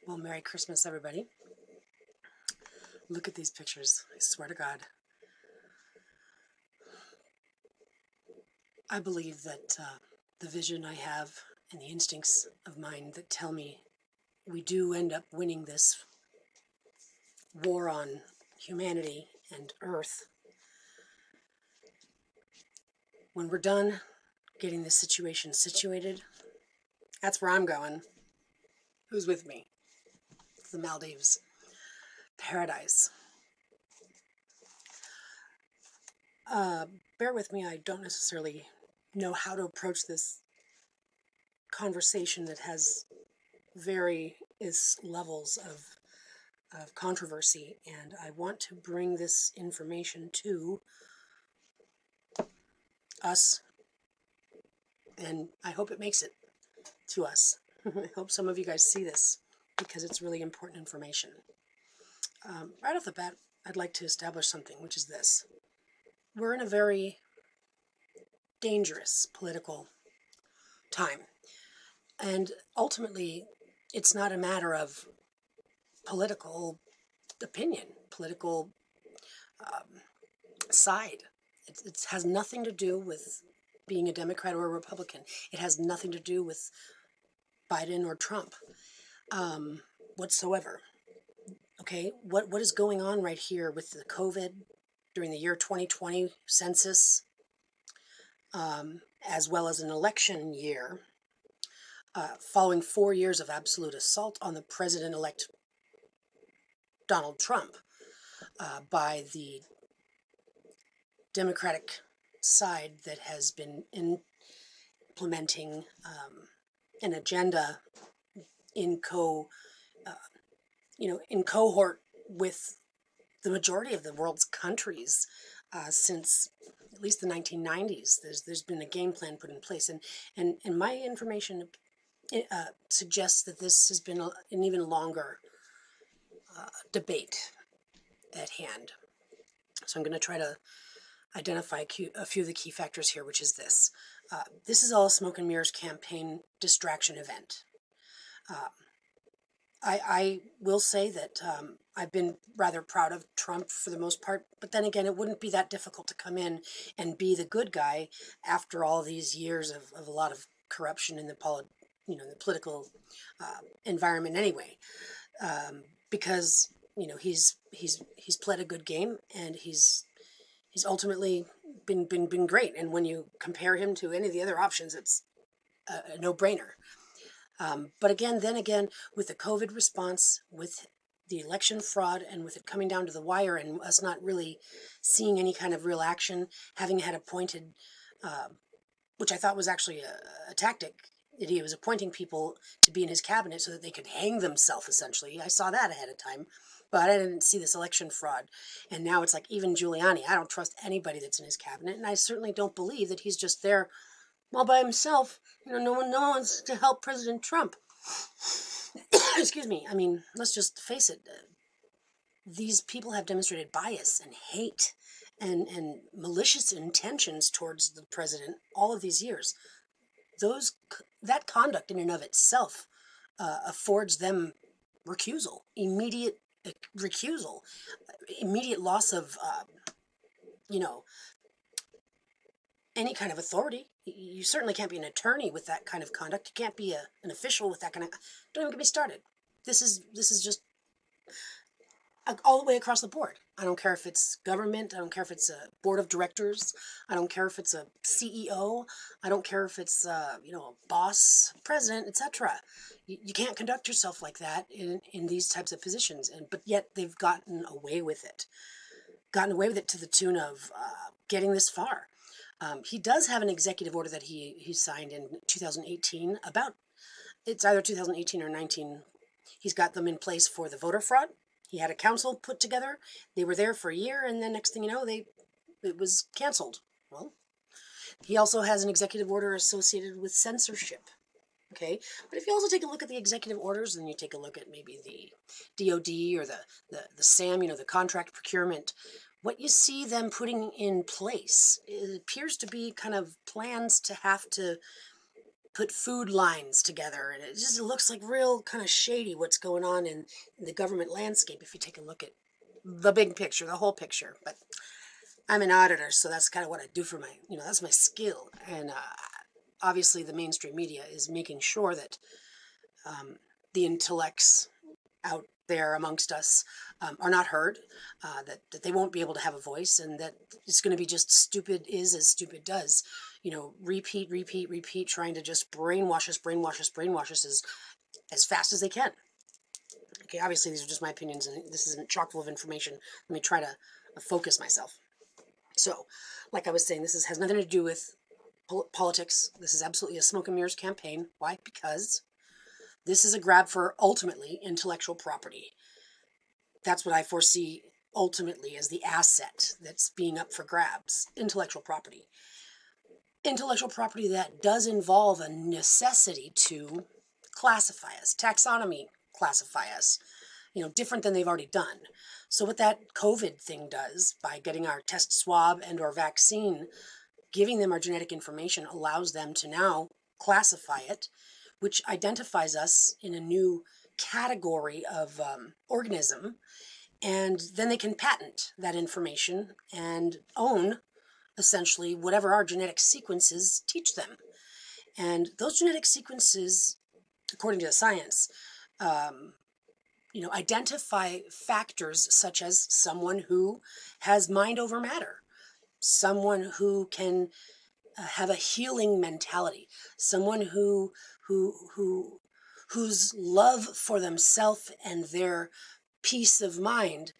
Well, Merry Christmas, everybody. Look at these pictures. I swear to God. I believe that the vision I have and the instincts of mine that tell me we do end up winning this war on humanity and Earth. When we're done getting this situation situated, that's where I'm going. Who's with me? It's the Maldives. Paradise. Bear with me, I don't necessarily know how to approach this conversation that has various levels of controversy, and I want to bring this information to us, and I hope it makes it to us. I hope some of you guys see this, because it's really important information. Right off the bat, I'd like to establish something, which is this. We're in a very dangerous political time, and ultimately, it's not a matter of political opinion, political side. It has nothing to do with being a Democrat or a Republican. It has nothing to do with Biden or Trump whatsoever. Okay, what is going on right here with the COVID during the year 2020 census, as well as an election year, following 4 years of absolute assault on the president-elect Donald Trump by the Democratic side that has been implementing an agenda in cohort with the majority of the world's countries since at least the 1990s. There's been a game plan put in place, and my information suggests that this has been an even longer debate at hand. So I'm going to try to identify a few of the key factors here, which is this. This is all a smoke and mirrors campaign distraction event. I will say that I've been rather proud of Trump for the most part, but then again, it wouldn't be that difficult to come in and be the good guy after all these years of a lot of corruption in the political environment anyway, because he's played a good game, and he's ultimately been great. And when you compare him to any of the other options, it's a no-brainer. But again, with the COVID response, with the election fraud, and with it coming down to the wire, and us not really seeing any kind of real action, having had appointed, which I thought was actually a tactic, that he was appointing people to be in his cabinet so that they could hang themselves, essentially. I saw that ahead of time, but I didn't see this election fraud. And now it's like, even Giuliani, I don't trust anybody that's in his cabinet, and I certainly don't believe that he's just there all by himself. No one wants to help President Trump. Excuse me. I mean, let's just face it. These people have demonstrated bias and hate and malicious intentions towards the president all of these years. That conduct in and of itself affords them recusal, immediate recusal, immediate loss of, any kind of authority. You certainly can't be an attorney with that kind of conduct. You can't be an official with that kind of... Don't even get me started. This is just all the way across the board. I don't care if it's government. I don't care if it's a board of directors. I don't care if it's a CEO. I don't care if it's a boss, president, etc. You can't conduct yourself like that in these types of positions. But yet they've gotten away with it. Gotten away with it to the tune of getting this far. He does have an executive order that he signed in 2018 about, it's either 2018 or 19. He's got them in place for the voter fraud. He had a council put together. They were there for a year, and then next thing you know, it was canceled. Well, he also has an executive order associated with censorship. Okay, but if you also take a look at the executive orders, and you take a look at maybe the DOD or the SAM, the contract procurement, what you see them putting in place, it appears to be kind of plans to have to put food lines together, and it looks like real kind of shady what's going on in the government landscape if you take a look at the big picture, the whole picture. But I'm an auditor, so that's kind of what I do for my, that's my skill. And obviously the mainstream media is making sure that the intellects out there amongst us are not heard, that they won't be able to have a voice, and that it's going to be just stupid is as stupid does. Repeat, repeat, repeat, trying to just brainwash us as fast as they can. Okay, obviously these are just my opinions, and this isn't chock full of information. Let me try to focus myself. So, like I was saying, this has nothing to do with politics. This is absolutely a smoke and mirrors campaign. Why? Because this is a grab for, ultimately, intellectual property. That's what I foresee, ultimately, as the asset that's being up for grabs. Intellectual property. Intellectual property that does involve a necessity to classify us. Taxonomy classify us. Different than they've already done. So what that COVID thing does, by getting our test swab and or vaccine, giving them our genetic information, allows them to now classify it, which identifies us in a new category of organism, and then they can patent that information and own, essentially, whatever our genetic sequences teach them. And those genetic sequences, according to the science, identify factors such as someone who has mind over matter, someone who can have a healing mentality, someone whose love for themselves and their peace of mind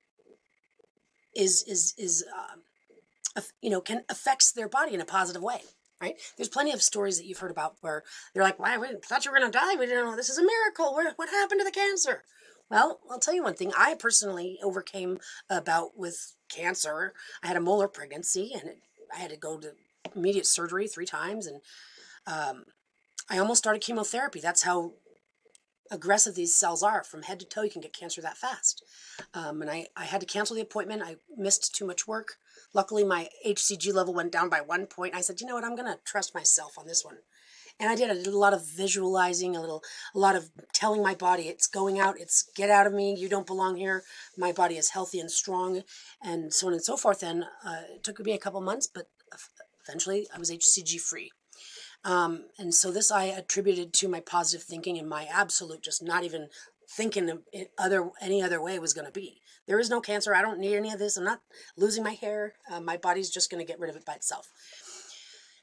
can affects their body in a positive way. Right? There's plenty of stories that you've heard about where they're like, "Why? We thought you were going to die. We didn't know. This is a miracle. What happened to the cancer?" Well, I'll tell you one thing. I personally overcame a bout with cancer. I had a molar pregnancy, and I had to go to immediate surgery 3 times, and I almost started chemotherapy. That's how aggressive these cells are. From head to toe, you can get cancer that fast. And I had to cancel the appointment. I missed too much work. Luckily, my HCG level went down by 1 point. I said, you know what, I'm going to trust myself on this one. And I did a lot of visualizing, a lot of telling my body, it's going out, it's get out of me, you don't belong here, my body is healthy and strong, and so on and so forth. And it took me a couple months, but eventually I was HCG free. And so this I attributed to my positive thinking and my absolute just not even thinking of it any other way was going to be. There is no cancer. I don't need any of this. I'm not losing my hair. My body's just going to get rid of it by itself.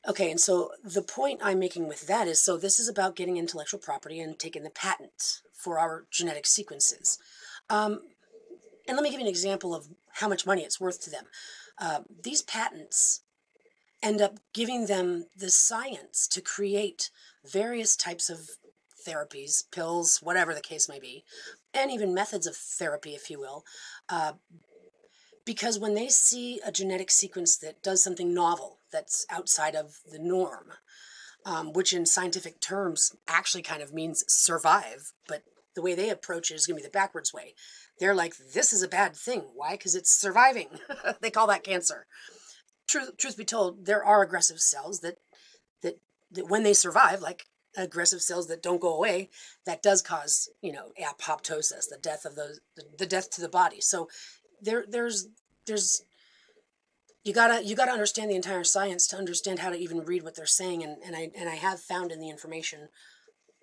Okay, and so the point I'm making with that is, so this is about getting intellectual property and taking the patent for our genetic sequences. And let me give you an example of how much money it's worth to them. These patents end up giving them the science to create various types of therapies, pills, whatever the case may be, and even methods of therapy, if you will, because when they see a genetic sequence that does something novel, that's outside of the norm, which in scientific terms actually kind of means survive, but the way they approach it is going to be the backwards way. They're like, this is a bad thing. Why? Because it's surviving. They call that cancer. Truth be told, there are aggressive cells that when they survive, like aggressive cells that don't go away, that does cause, apoptosis, the death to the body. So there's you gotta understand the entire science to understand how to even read what they're saying, and I have found in the information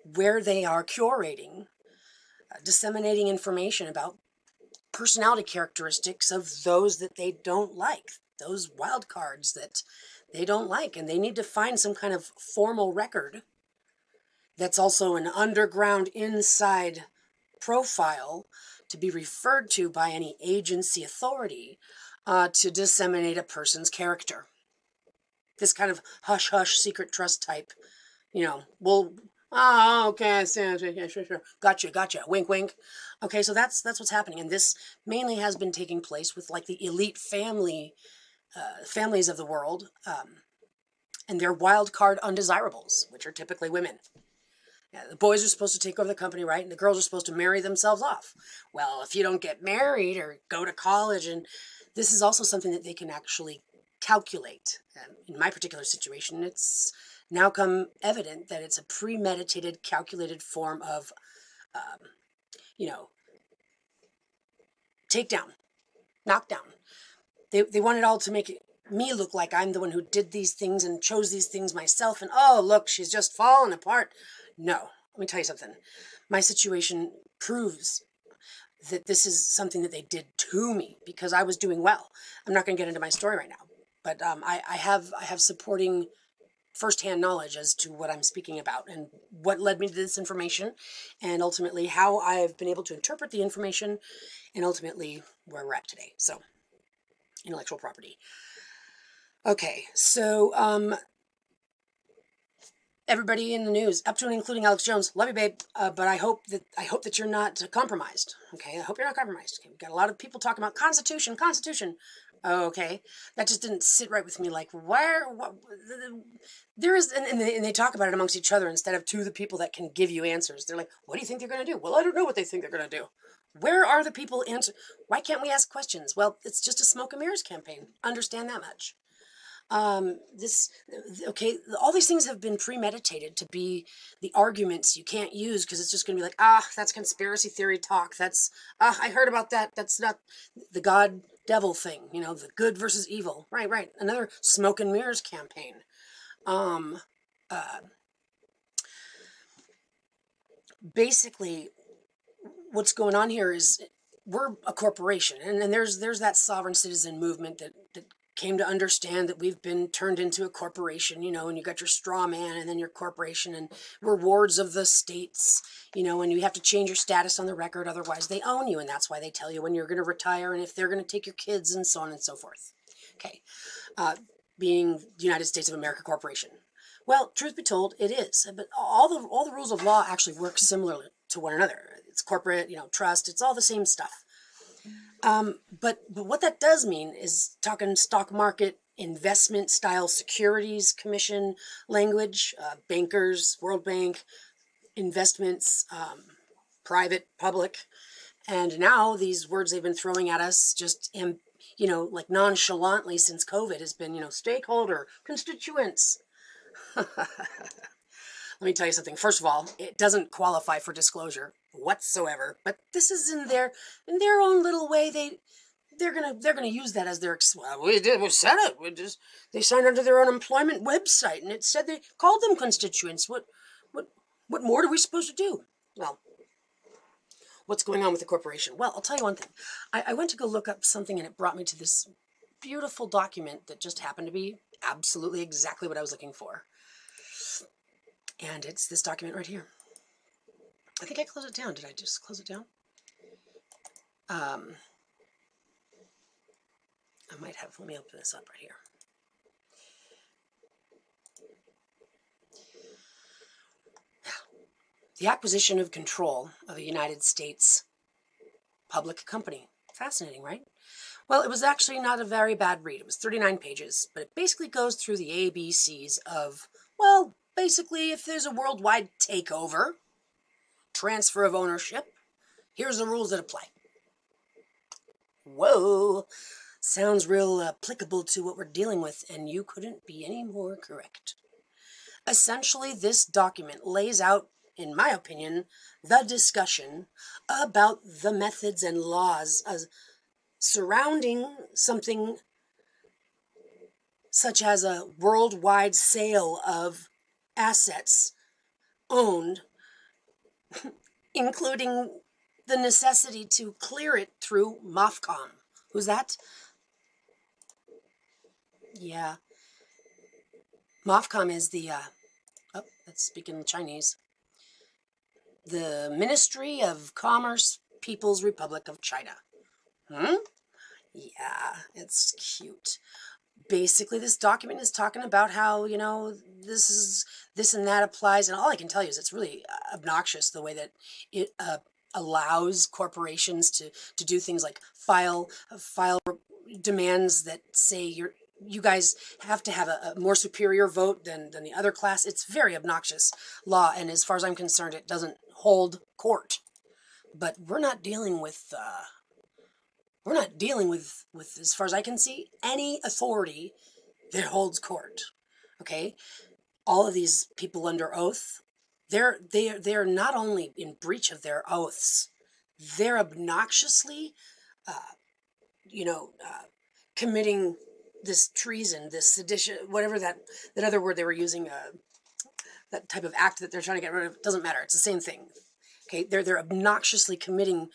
where they are curating, disseminating information about personality characteristics of those that they don't like, those wild cards that they don't like, and they need to find some kind of formal record that's also an underground inside profile to be referred to by any agency authority to disseminate a person's character. This kind of hush-hush secret trust type, okay, sure. Gotcha, wink, wink. Okay, so that's what's happening, and this mainly has been taking place with like the elite families of the world, and their wild card undesirables, which are typically women. Yeah, the boys are supposed to take over the company, right? And the girls are supposed to marry themselves off. Well, if you don't get married or go to college, and this is also something that they can actually calculate. In my particular situation, it's now come evident that it's a premeditated, calculated form of, you know, takedown, knockdown. They want it all to make me look like I'm the one who did these things and chose these things myself, and oh, look, she's just fallen apart. No, let me tell you something. My situation proves that this is something that they did to me because I was doing well. I'm not going to get into my story right now, but I have supporting firsthand knowledge as to what I'm speaking about and what led me to this information, and ultimately how I've been able to interpret the information, and ultimately where we're at today. So, intellectual property. Okay, so everybody in the news, up to and including Alex Jones, love you, babe. But I hope that you're not compromised. Okay, I hope you're not compromised. Okay, we've got a lot of people talking about Constitution. Okay, that just didn't sit right with me. Like, there is, and they talk about it amongst each other instead of to the people that can give you answers. They're like, what do you think they're going to do? Well, I don't know what they think they're going to do. Where are the people answer? Why can't we ask questions? Well, it's just a smoke and mirrors campaign. Understand that much. Okay, all these things have been premeditated to be the arguments you can't use because it's just going to be like, that's conspiracy theory talk. That's, I heard about that. That's not the God devil thing, the good versus evil. Right. Another smoke and mirrors campaign. Basically, what's going on here is we're a corporation, and there's that sovereign citizen movement that came to understand that we've been turned into a corporation, and you got your straw man and then your corporation and rewards of the states, and you have to change your status on the record, otherwise they own you, and that's why they tell you when you're going to retire and if they're going to take your kids and so on and so forth. Okay, being the United States of America Corporation. Well, truth be told, it is, but all the rules of law actually work similarly to one another. It's corporate, trust, it's all the same stuff. But what that does mean is talking stock market, investment style securities commission language, bankers, World Bank, investments, private, public. And now these words they've been throwing at us just, like nonchalantly since COVID has been, stakeholder, constituents. Let me tell you something. First of all, it doesn't qualify for disclosure whatsoever. But this is in their own little way. They're gonna use that as their. Well, we said it. They signed under their unemployment website, and it said they called them constituents. What more are we supposed to do? Well, what's going on with the corporation? Well, I'll tell you one thing. I went to go look up something, and it brought me to this beautiful document that just happened to be absolutely exactly what I was looking for. And it's this document right here. I think I closed it down. Did I just close it down? I might have. Let me open this up right here. The acquisition of control of a United States public company. Fascinating, right? Well, it was actually not a very bad read. It was 39 pages, but it basically goes through the ABCs of, well, basically, if there's a worldwide takeover, transfer of ownership, here's the rules that apply. Whoa, sounds real applicable to what we're dealing with, and you couldn't be any more correct. Essentially, this document lays out, in my opinion, the discussion about the methods and laws surrounding something such as a worldwide sale of assets owned, including the necessity to clear it through MOFCOM. Who's that? Yeah. MOFCOM is the, that's speaking Chinese. The Ministry of Commerce, People's Republic of China. Yeah, it's cute. Basically, this document is talking about how, this and that applies. And all I can tell you is it's really obnoxious the way that it allows corporations to do things like file demands that say you guys have to have a more superior vote than the other class. It's very obnoxious law. And as far as I'm concerned, it doesn't hold court. But we're not dealing with... as far as I can see, any authority that holds court, okay? all of these people under oath, they're not only in breach of their oaths, they're obnoxiously, you know, committing this treason, this sedition, whatever that other word they were using, that type of act that they're trying to get rid of. It doesn't matter. It's the same thing. Okay, they're obnoxiously committing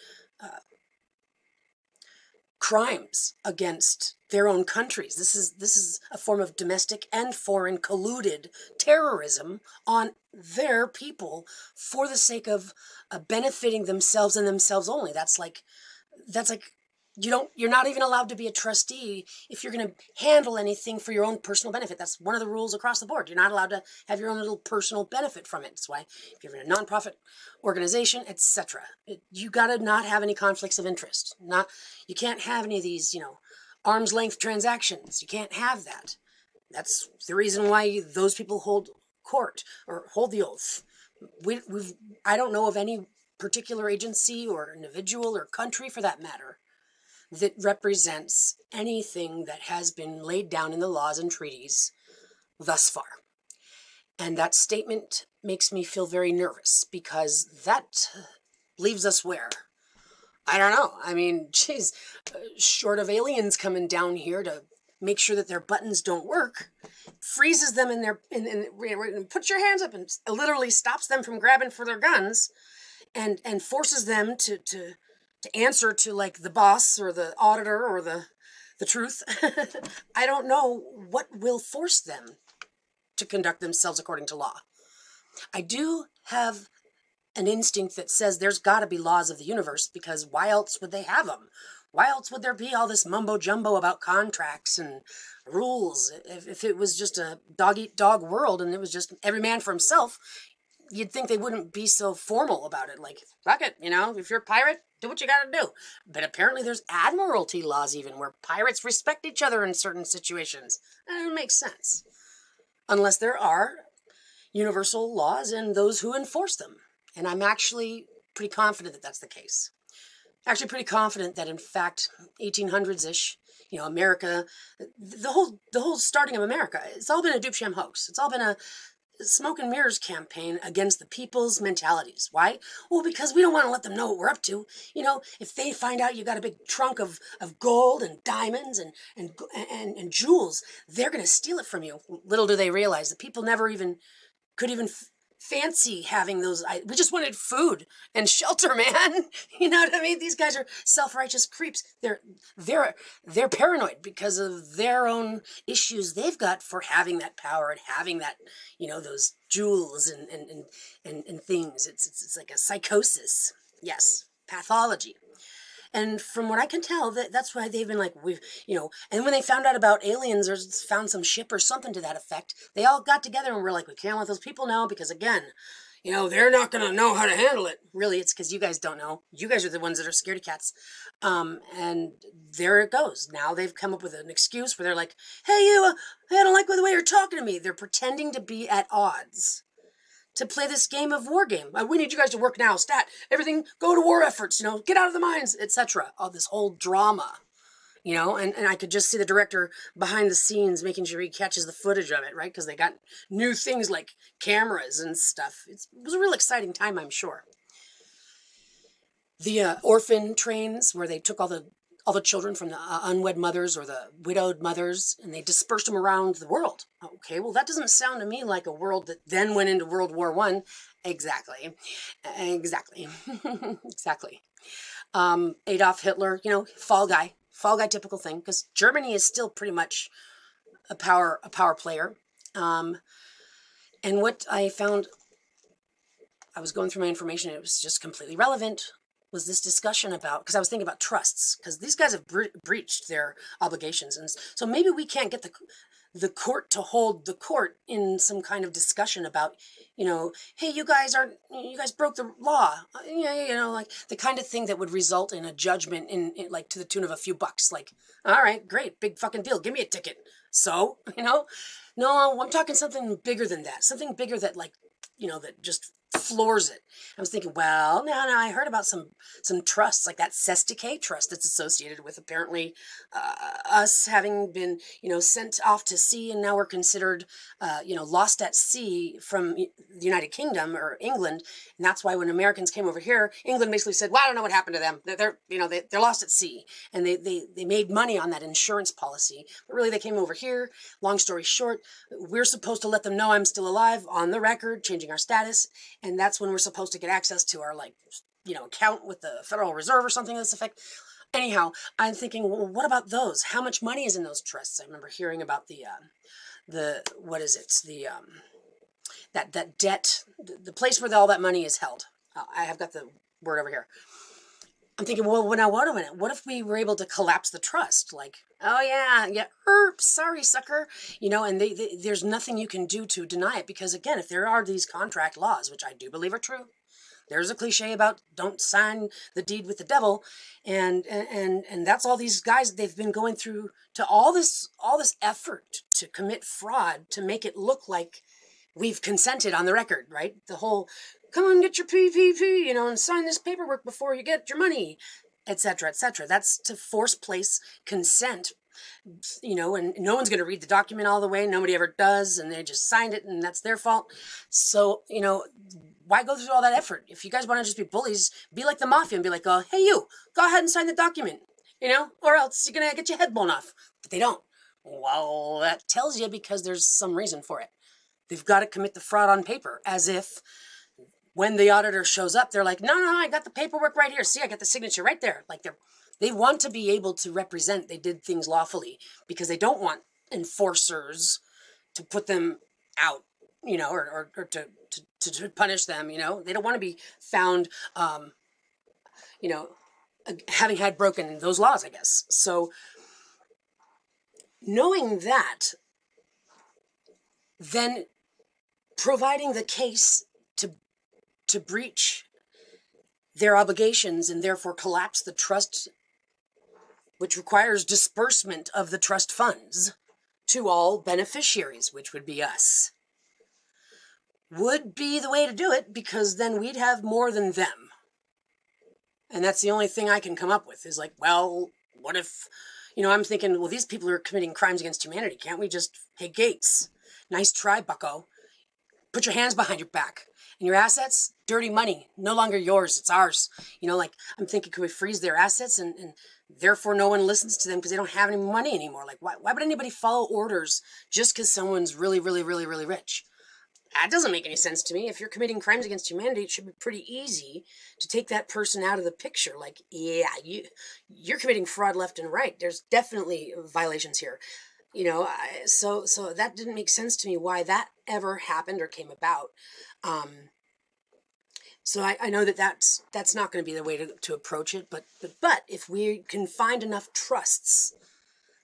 crimes against their own countries. This is a form of domestic and foreign colluded terrorism on their people for the sake of benefiting themselves and themselves only. That's like you're not even allowed to be a trustee if you're going to handle anything for your own personal benefit. That's one of the rules across the board. You're not allowed to have your own little personal benefit from it. That's why if you're in a nonprofit organization, etc., you got to not have any conflicts of interest. You can't have any of these, arm's length transactions. You can't have that. That's the reason why those people hold court or hold the oath. I don't know of any particular agency or individual or country, for that matter, that represents anything that has been laid down in the laws and treaties thus far. And that statement makes me feel very nervous, because that leaves us where? I don't know. I mean, geez, short of aliens coming down here to make sure that their buttons don't work, freezes them in their, puts your hands up and literally stops them from grabbing for their guns, and forces them to answer to like the boss or the auditor or the truth. I don't know what will force them to conduct themselves according to law. I do have an instinct that says there's got to be laws of the universe, because why else would they have them? Why else would there be all this mumbo jumbo about contracts and rules? If it was just a dog-eat-dog world and it was just every man for himself, you'd think they wouldn't be so formal about it. Like, fuck it, if you're a pirate, do what you gotta do. But apparently there's admiralty laws even where pirates respect each other in certain situations. That doesn't make sense. Unless there are universal laws and those who enforce them. And I'm actually pretty confident that that's the case. Actually pretty confident that, in fact, 1800s-ish, America, the whole starting of America, it's all been a dupe-sham hoax. It's all been a smoke and mirrors campaign against the people's mentalities. Why? Well, because we don't want to let them know what we're up to. If they find out you got a big trunk of gold and diamonds and jewels, they're going to steal it from you. Little do they realize that people never even could even fancy having those. We just wanted food and shelter, man. You know what I mean? These guys are self-righteous creeps. They're paranoid because of their own issues they've got for having that power and having that, those jewels and things. It's like a psychosis. Yes, pathology. And from what I can tell, that's why they've been like, and when they found out about aliens or found some ship or something to that effect, they all got together and were like, we can't let those people know because, again, they're not going to know how to handle it. Really, it's because you guys don't know. You guys are the ones that are scaredy cats. And there it goes. Now they've come up with an excuse where they're like, hey, I don't like the way you're talking to me. They're pretending to be at odds to play this game of war game. We need you guys to work now. Stat, everything, go to war efforts, get out of the mines, etc. All this whole drama, and I could just see the director behind the scenes making sure he catches the footage of it, right? Because they got new things like cameras and stuff. It was a real exciting time, I'm sure. The orphan trains where they took all the children from the unwed mothers or the widowed mothers, and they dispersed them around the world. Okay, well, that doesn't sound to me like a world that then went into World War I. Exactly. Exactly. Adolf Hitler, fall guy typical thing, because Germany is still pretty much a power player. And what I found, I was going through my information, it was just completely relevant, was this discussion about, because I was thinking about trusts, because these guys have breached their obligations, and so maybe we can't get the court to hold the court in some kind of discussion about, hey, you guys broke the law, like the kind of thing that would result in a judgment in like to the tune of a few bucks, like, all right, great, big fucking deal, give me a ticket. So, no, I'm talking something bigger than that, something bigger that, like, that just floors it. I was thinking, well, no, I heard about some trusts, like that Sestike trust that's associated with apparently us having been, sent off to sea, and now we're considered, lost at sea from the United Kingdom or England, and that's why when Americans came over here, England basically said, well, I don't know what happened to them. They're lost at sea, and they made money on that insurance policy, but really they came over here. Long story short, we're supposed to let them know I'm still alive on the record, changing our status, and that's when we're supposed to get access to our account with the Federal Reserve or something to this effect. Anyhow, I'm thinking, well, what about those? How much money is in those trusts? I remember hearing about the what is it? That debt, the place where all that money is held. I have got the word over here. I'm thinking, well, now wait a minute. What if we were able to collapse the trust? Like, oh yeah, sorry, sucker. And there's nothing you can do to deny it, because again, if there are these contract laws, which I do believe are true, there's a cliche about don't sign the deed with the devil, and that's all these guys, they've been going through to all this effort to commit fraud to make it look like we've consented on the record, right? The whole, come on, get your PPP, and sign this paperwork before you get your money, etc., etc. That's to place consent, and no one's going to read the document all the way. Nobody ever does, and they just signed it, and that's their fault. So, why go through all that effort? If you guys want to just be bullies, be like the mafia and be like, oh, hey, you, go ahead and sign the document, or else you're going to get your head blown off. But they don't. Well, that tells you because there's some reason for it. They've got to commit the fraud on paper, as if when the auditor shows up, they're like, no, I got the paperwork right here. See, I got the signature right there. Like they want to be able to represent they did things lawfully, because they don't want enforcers to put them out, or to punish them, They don't want to be found, having had broken those laws, I guess. So knowing that, then providing the case to breach their obligations and therefore collapse the trust, which requires disbursement of the trust funds to all beneficiaries, which would be us, would be the way to do it, because then we'd have more than them. And that's the only thing I can come up with is like, well, what if, I'm thinking, well, these people are committing crimes against humanity. Can't we just, hey, Gates, nice try, bucko. Put your hands behind your back. And your assets, dirty money, no longer yours, it's ours. I'm thinking, could we freeze their assets and therefore no one listens to them because they don't have any money anymore? Like, why would anybody follow orders just because someone's really, really, really, really rich? That doesn't make any sense to me. If you're committing crimes against humanity, it should be pretty easy to take that person out of the picture. Like, yeah, you're committing fraud left and right. There's definitely violations here. So that didn't make sense to me why that ever happened or came about. So I know that's not going to be the way to approach it. But if we can find enough trusts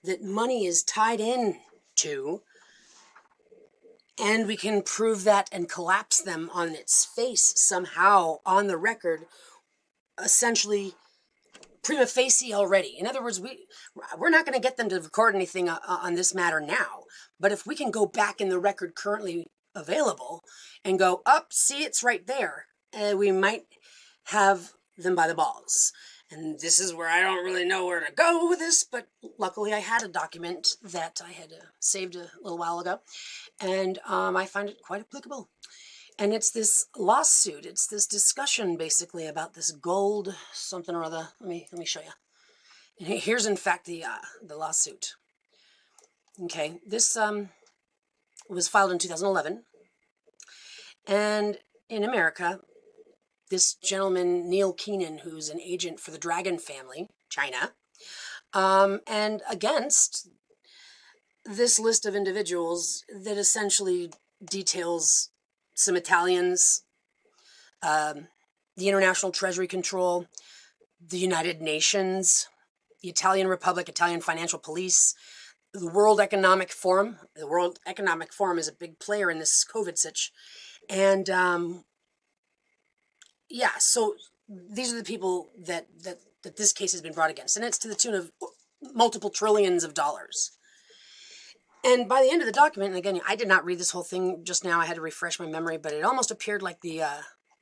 that money is tied in to, and we can prove that and collapse them on its face somehow on the record, essentially prima facie already. In other words, we're not going to get them to record anything on this matter now. But if we can go back in the record currently available and go, see, it's right there, we might have them by the balls. And this is where I don't really know where to go with this, but luckily I had a document that I had saved a little while ago, and I find it quite applicable. And it's this lawsuit. It's this discussion basically about this gold something or other. Let me show you. And here's in fact the lawsuit. Okay, this was filed in 2011, and in America, this gentleman Neil Keenan, who's an agent for the Dragon family, China, and against this list of individuals that essentially details some Italians, the International Treasury Control, the United Nations, the Italian Republic, Italian Financial Police, the World Economic Forum. The World Economic Forum is a big player in this COVID sitch. And yeah, so these are the people that this case has been brought against. And it's to the tune of multiple trillions of dollars. And by the end of the document, and again, I did not read this whole thing just now. I had to refresh my memory, but it almost appeared like the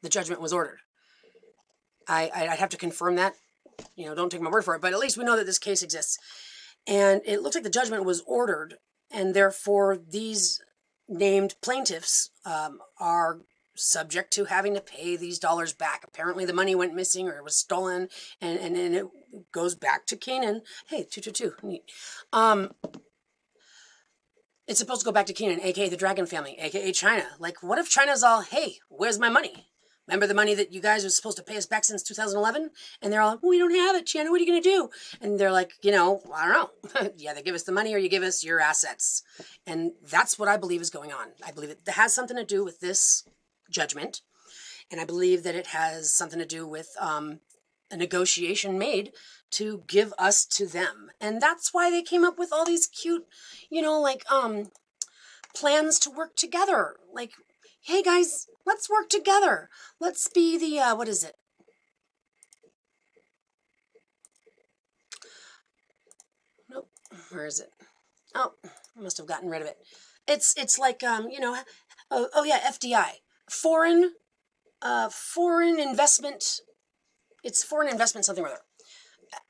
the judgment was ordered. I'd have to confirm that. You know, don't take my word for it, but at least we know that this case exists. And it looks like the judgment was ordered, and therefore these named plaintiffs are subject to having to pay these dollars back. Apparently the money went missing or it was stolen, and it goes back to Canaan. Hey, 222, neat. It's supposed to go back to Canaan, aka the Dragon family, aka China. Like, what if China's all, hey, where's my money? Remember the money that you guys were supposed to pay us back since 2011? And they're all like, well, we don't have it, China. What are you going to do? And they're like, you know, I don't know. You either give us the money or you give us your assets. And that's what I believe is going on. I believe it has something to do with this judgment. And I believe that it has something to do with a negotiation made to give us to them. And that's why they came up with all these cute, you know, like plans to work together. Like, hey guys, let's work together. Let's be the, what is it? Nope. Where is it? Oh, I must have gotten rid of it. It's like, you know, oh yeah, FDI. Foreign investment. It's foreign investment something or other.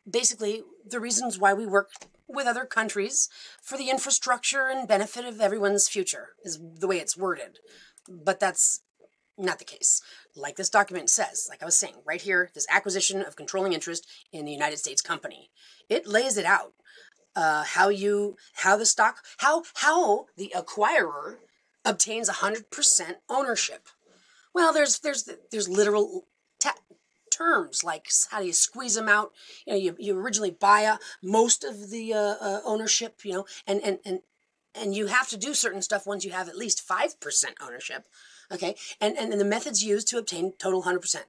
Basically, the reasons why we work with other countries for the infrastructure and benefit of everyone's future is the way it's worded. But that's not the case. Like this document says, like I was saying, right here, this acquisition of controlling interest in the United States company. It lays it out. How the acquirer obtains 100% ownership. Well, there's literal terms like how do you squeeze them out? You know, you originally buy most of the ownership, you know, and you have to do certain stuff once you have at least 5% ownership, okay? And the methods used to obtain total 100%.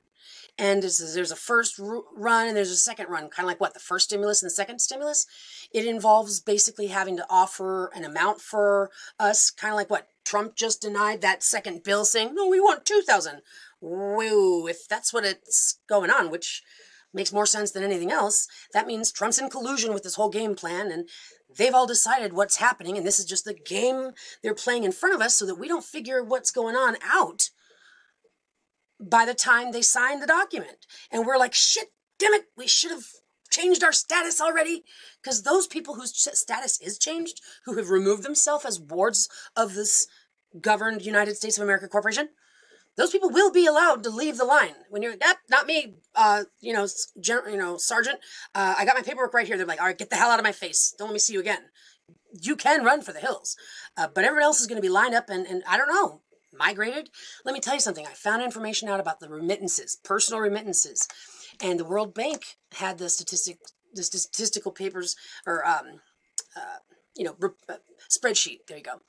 And there's a first run and there's a second run, kind of like what, the first stimulus and the second stimulus? It involves basically having to offer an amount for us, kind of like what Trump just denied that second bill saying, no, we want 2,000. Whoa, if that's what it's going on, which makes more sense than anything else, that means Trump's in collusion with this whole game plan, and they've all decided what's happening, and this is just the game they're playing in front of us so that we don't figure what's going on out by the time they sign the document. And we're like, shit, damn it, we should have changed our status already. Because those people whose status is changed, who have removed themselves as wards of this governed United States of America corporation, those people will be allowed to leave the line. When you're, not me, Sergeant, I got my paperwork right here. They're like, all right, get the hell out of my face. Don't let me see you again. You can run for the hills. But everyone else is going to be lined up and I don't know, migrated. Let me tell you something. I found information out about the remittances, personal remittances. And the World Bank had the statistical papers or, spreadsheet. There you go.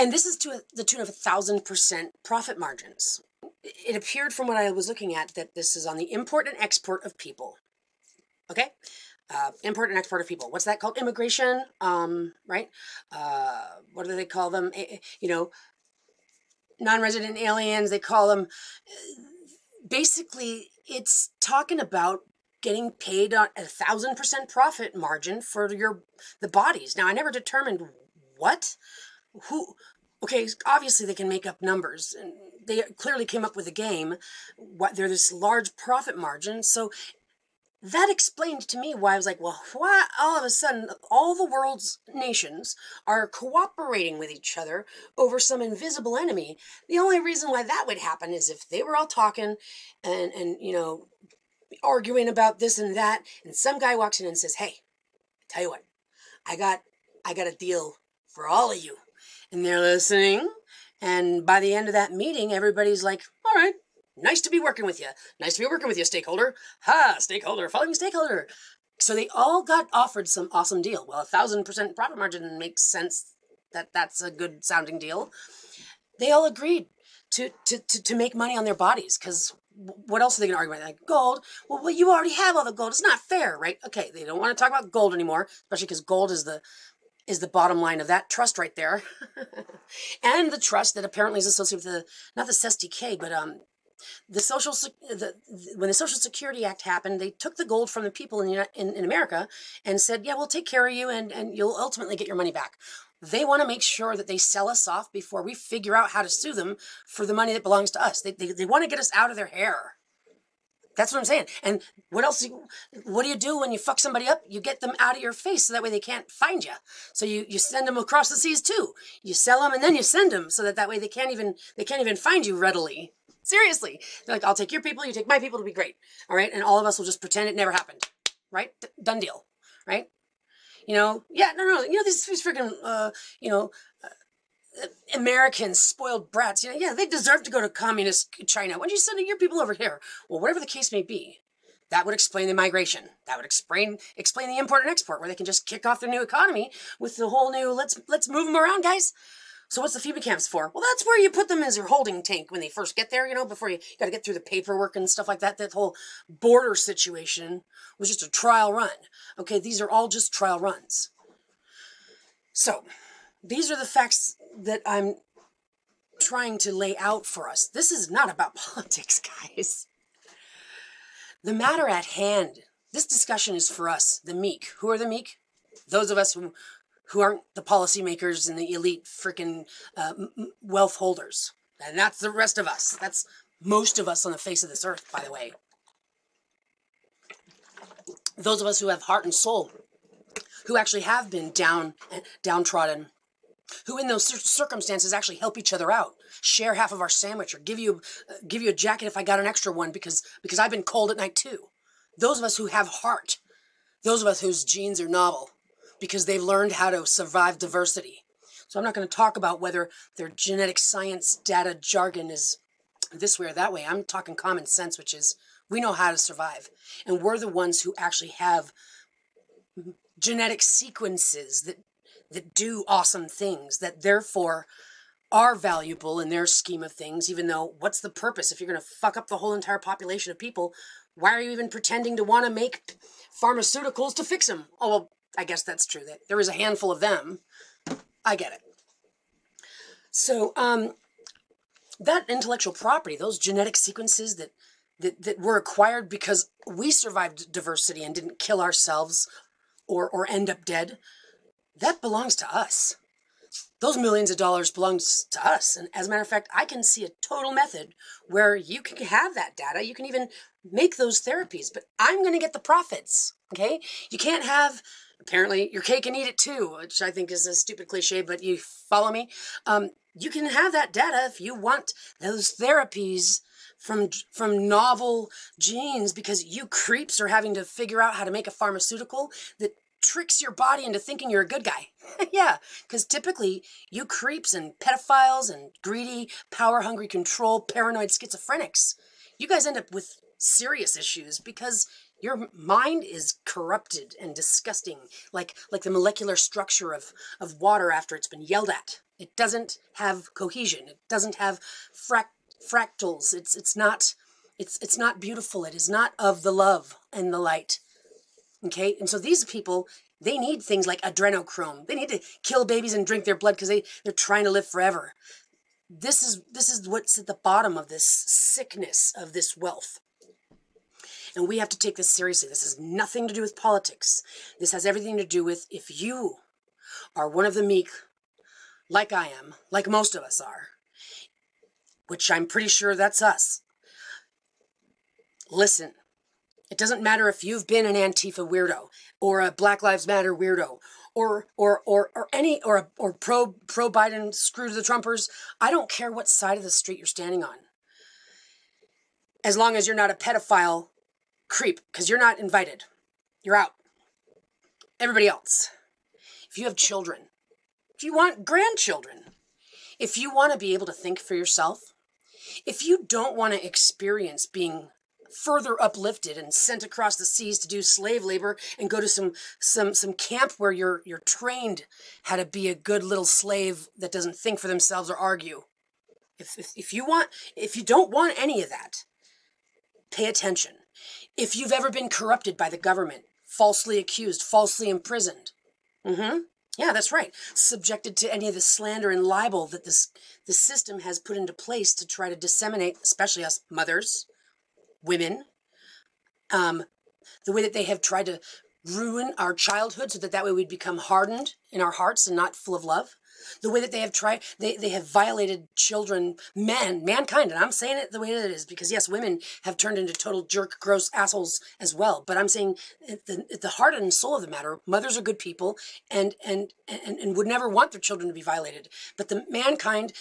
And this is to the tune of 1,000% profit margins. It appeared from what I was looking at that this is on the import and export of people. Okay? Import and export of people. What's that called? Immigration, right? What do they call them? Non-resident aliens, they call them. Basically, it's talking about getting paid on 1,000% profit margin for the bodies. Now, I never determined what. Who, okay, obviously they can make up numbers, and they clearly came up with a game. There's this large profit margin, so that explained to me why I was like, well, why all of a sudden all the world's nations are cooperating with each other over some invisible enemy. The only reason why that would happen is if they were all talking and arguing about this and that, and some guy walks in and says, hey, tell you what, I got a deal for all of you. And they're listening, and by the end of that meeting, everybody's like, all right, nice to be working with you. Nice to be working with you, stakeholder. Ha, stakeholder, following stakeholder. So they all got offered some awesome deal. Well, 1,000% profit margin makes sense that's a good sounding deal. They all agreed to make money on their bodies, because what else are they going to argue about? Like gold? Well, you already have all the gold. It's not fair, right? Okay, they don't want to talk about gold anymore, especially because gold is the bottom line of that trust right there. And the trust that apparently is associated with not the SDK, but when the Social Security Act happened, they took the gold from the people in America and said, yeah, we'll take care of you and you'll ultimately get your money back. They want to make sure that they sell us off before we figure out how to sue them for the money that belongs to us. They want to get us out of their hair. That's what I'm saying. And what else? What do you do when you fuck somebody up? You get them out of your face so that way they can't find you. So you send them across the seas too. You sell them and then you send them so that way they can't even find you readily. Seriously. They're like, I'll take your people, you take my people, it'll be great. All right? And all of us will just pretend it never happened. Right? Done deal. Right? No. These freaking, Americans, spoiled brats, they deserve to go to communist China. Why don't you send your people over here? Well, whatever the case may be, that would explain the migration. That would explain the import and export, where they can just kick off their new economy with the whole new, let's move them around, guys. So what's the FEMA camps for? Well, that's where you put them as your holding tank when they first get there, before you got to get through the paperwork and stuff like that. That whole border situation was just a trial run. Okay, these are all just trial runs. So these are the facts that I'm trying to lay out for us. This is not about politics, guys. The matter at hand, this discussion is for us, the MEEK. Who are the MEEK? Those of us who aren't the policymakers and the elite freaking wealth holders. And that's the rest of us. That's most of us on the face of this earth, by the way. Those of us who have heart and soul, who actually have been downtrodden, who in those circumstances actually help each other out, share half of our sandwich, or give you a jacket if I got an extra one because I've been cold at night too. Those of us who have heart, those of us whose genes are novel because they've learned how to survive diversity. So I'm not going to talk about whether their genetic science data jargon is this way or that way. I'm talking common sense, which is we know how to survive. And we're the ones who actually have genetic sequences that do awesome things, that therefore are valuable in their scheme of things, even though what's the purpose? If you're going to fuck up the whole entire population of people, why are you even pretending to want to make pharmaceuticals to fix them? Oh, well, I guess that's true. That there is a handful of them. I get it. So that intellectual property, those genetic sequences that were acquired because we survived diversity and didn't kill ourselves or end up dead, that belongs to us. Those millions of dollars belongs to us. And as a matter of fact, I can see a total method where you can have that data. You can even make those therapies, but I'm going to get the profits. Okay. You can't have, apparently, your cake and eat it too, which I think is a stupid cliche, but you follow me. You can have that data if you want those therapies from novel genes, because you creeps are having to figure out how to make a pharmaceutical that tricks your body into thinking you're a good guy. Yeah, because typically you creeps and pedophiles and greedy, power-hungry, control, paranoid schizophrenics, you guys end up with serious issues because your mind is corrupted and disgusting, like the molecular structure of water after it's been yelled at. It doesn't have cohesion. It doesn't have fractals. It's not beautiful. It is not of the love and the light. Okay, and so these people, they need things like adrenochrome. They need to kill babies and drink their blood because they're trying to live forever. This is what's at the bottom of this sickness of this wealth. And we have to take this seriously. This has nothing to do with politics. This has everything to do with if you are one of the meek, like I am, like most of us are, which I'm pretty sure that's us. Listen. It doesn't matter if you've been an Antifa weirdo or a Black Lives Matter weirdo or pro Biden, screw to the Trumpers. I don't care what side of the street you're standing on. As long as you're not a pedophile creep, because you're not invited. You're out. Everybody else. If you have children, if you want grandchildren, if you want to be able to think for yourself, if you don't want to experience being further uplifted and sent across the seas to do slave labor and go to some camp where you're trained how to be a good little slave that doesn't think for themselves or argue. If you don't want any of that, pay attention. If you've ever been corrupted by the government, falsely accused, falsely imprisoned, yeah, that's right, subjected to any of the slander and libel that the system has put into place to try to disseminate, especially us mothers, women, the way that they have tried to ruin our childhood so that that way we'd become hardened in our hearts and not full of love. The way that they have tried, they have violated children, mankind, and I'm saying it the way that it is because yes, women have turned into total jerk, gross assholes as well. But I'm saying at the heart and soul of the matter, mothers are good people and would never want their children to be violated. But the mankind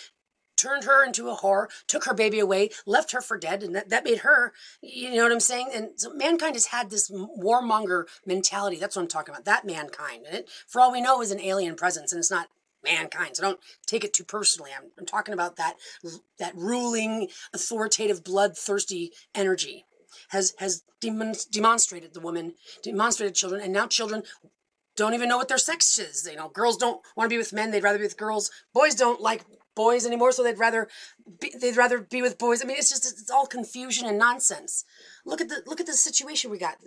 turned her into a whore, took her baby away, left her for dead, and that made her, you know what I'm saying? And so mankind has had this warmonger mentality. That's what I'm talking about, that mankind. And it, for all we know, is an alien presence, and it's not mankind. So don't take it too personally. I'm talking about that ruling, authoritative, bloodthirsty energy has demonstrated the woman, demonstrated children, and now children don't even know what their sex is. You know, girls don't want to be with men; they'd rather be with girls. Boys don't like boys anymore, so they'd rather be with boys. I mean, it's all confusion and nonsense. Look at the situation we got.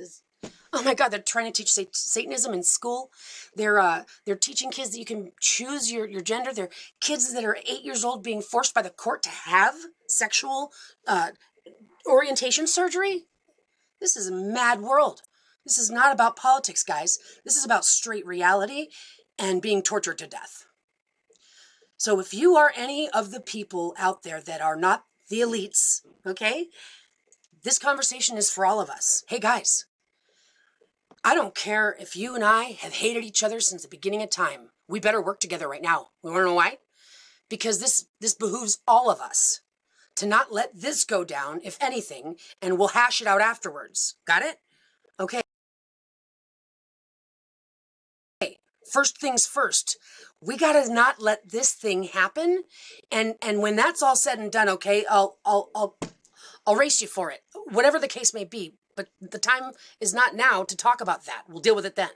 Oh my God, they're trying to teach Satanism in school. They're teaching kids that you can choose your gender. They're kids that are 8 years old being forced by the court to have sexual orientation surgery. This is a mad world. This is not about politics, guys. This is about straight reality and being tortured to death. So if you are any of the people out there that are not the elites, okay, this conversation is for all of us. Hey, guys, I don't care if you and I have hated each other since the beginning of time. We better work together right now. We want to know why? Because this behooves all of us to not let this go down, if anything, and we'll hash it out afterwards. Got it? Okay. First things first, we gotta not let this thing happen, and when that's all said and done, okay, I'll race you for it, whatever the case may be. But the time is not now to talk about that. We'll deal with it then.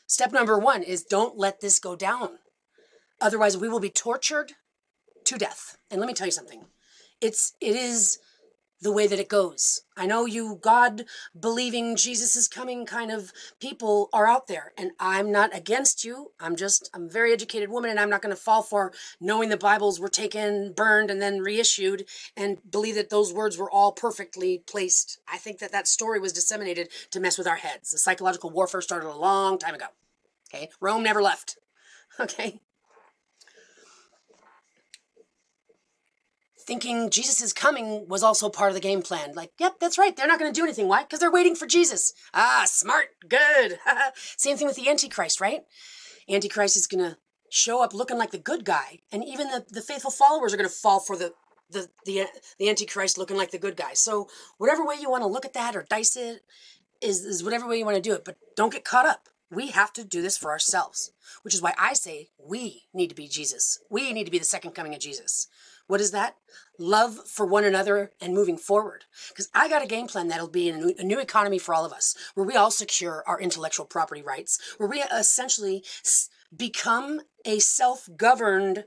Step number one is don't let this go down. Otherwise, we will be tortured to death. And let me tell you something. It is the way that it goes. I know you God-believing Jesus is coming kind of people are out there, and I'm not against you. I'm a very educated woman, and I'm not going to fall for knowing the Bibles were taken, burned, and then reissued, and believe that those words were all perfectly placed. I think that story was disseminated to mess with our heads. The psychological warfare started a long time ago. Okay? Rome never left. Okay? Thinking Jesus is coming was also part of the game plan. Like, yep, that's right. They're not going to do anything. Why? Because they're waiting for Jesus. Ah, smart. Good. Same thing with the Antichrist, right? Antichrist is going to show up looking like the good guy. And even the faithful followers are going to fall for the Antichrist looking like the good guy. So whatever way you want to look at that or dice it is whatever way you want to do it. But don't get caught up. We have to do this for ourselves, which is why I say we need to be Jesus. We need to be the second coming of Jesus. What is that? Love for one another and moving forward. Because I got a game plan that'll be a new economy for all of us, where we all secure our intellectual property rights, where we essentially become a self-governed,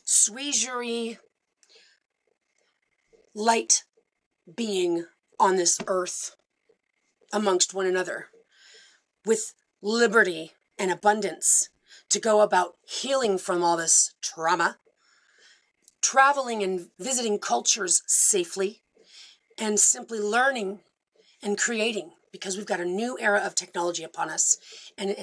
sui light being on this earth amongst one another with liberty and abundance to go about healing from all this trauma, traveling and visiting cultures safely, and simply learning and creating, because we've got a new era of technology upon us, and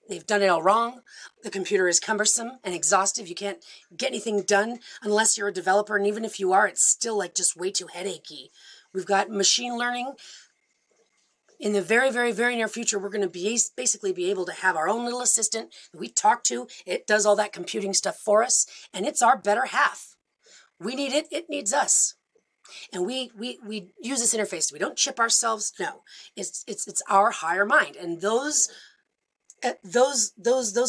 they've done it all wrong. The computer is cumbersome and exhaustive. You can't get anything done unless you're a developer, and even if you are, it's still like just way too headachy. We've got machine learning. In the very, very, very near future, we're going to basically be able to have our own little assistant that we talk to. It does all that computing stuff for us, and it's our better half. We need it. It needs us. And we use this interface. We don't chip ourselves. No, it's our higher mind. And those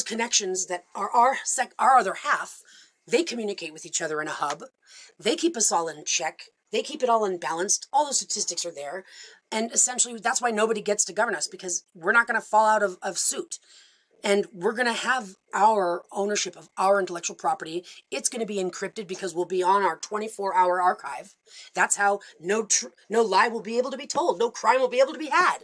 connections that are our other half, they communicate with each other in a hub. They keep us all in check. They keep it all unbalanced. All those statistics are there. And essentially, that's why nobody gets to govern us, because we're not going to fall out of suit. And we're going to have our ownership of our intellectual property. It's going to be encrypted because we'll be on our 24-hour archive. That's how no lie will be able to be told. No crime will be able to be had.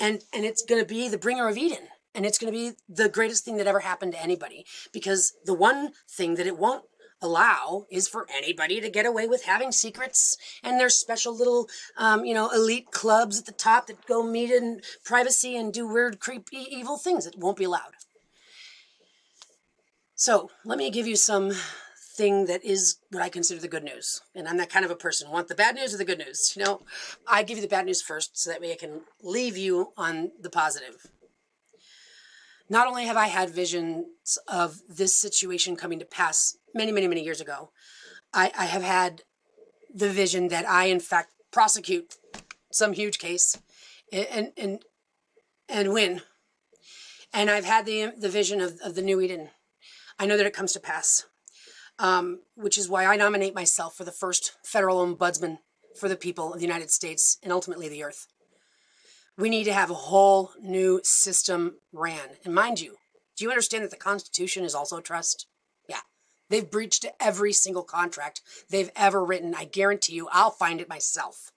And it's going to be the bringer of Eden. And it's going to be the greatest thing that ever happened to anybody. Because the one thing that it won't allow is for anybody to get away with having secrets, and there's special little, elite clubs at the top that go meet in privacy and do weird, creepy, evil things. It won't be allowed. So let me give you some thing that is what I consider the good news. And I'm that kind of a person. Want the bad news or the good news? I give you the bad news first so that way I can leave you on the positive. Not only have I had visions of this situation coming to pass many, many, many years ago, I have had the vision that I, in fact, prosecute some huge case and win. And I've had the vision of the new Eden. I know that it comes to pass, which is why I nominate myself for the first Federal Ombudsman for the people of the United States and ultimately the earth. We need to have a whole new system ran. And mind you, do you understand that the Constitution is also trust? Yeah. They've breached every single contract they've ever written. I guarantee you, I'll find it myself.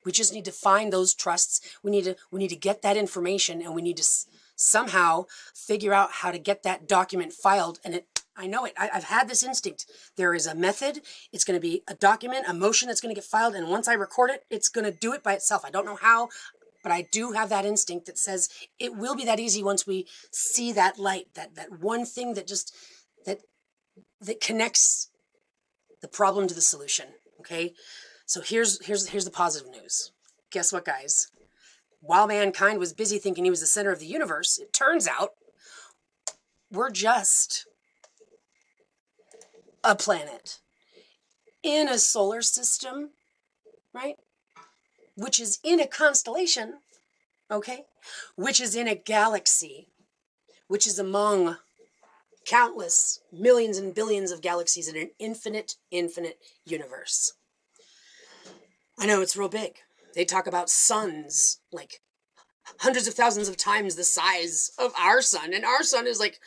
We just need to find those trusts. We need to get that information, and we need to somehow figure out how to get that document filed. And I know it. I've had this instinct. There is a method. It's going to be a document, a motion that's going to get filed. And once I record it, it's going to do it by itself. I don't know how, but I do have that instinct that says it will be that easy once we see that light, that one thing that just, that connects the problem to the solution. Okay. So here's the positive news. Guess what, guys? While mankind was busy thinking he was the center of the universe, it turns out we're just a planet in a solar system, right? Which is in a constellation, okay? Which is in a galaxy, which is among countless millions and billions of galaxies in an infinite, infinite universe. I know it's real big. They talk about suns like hundreds of thousands of times the size of our sun, and our sun is like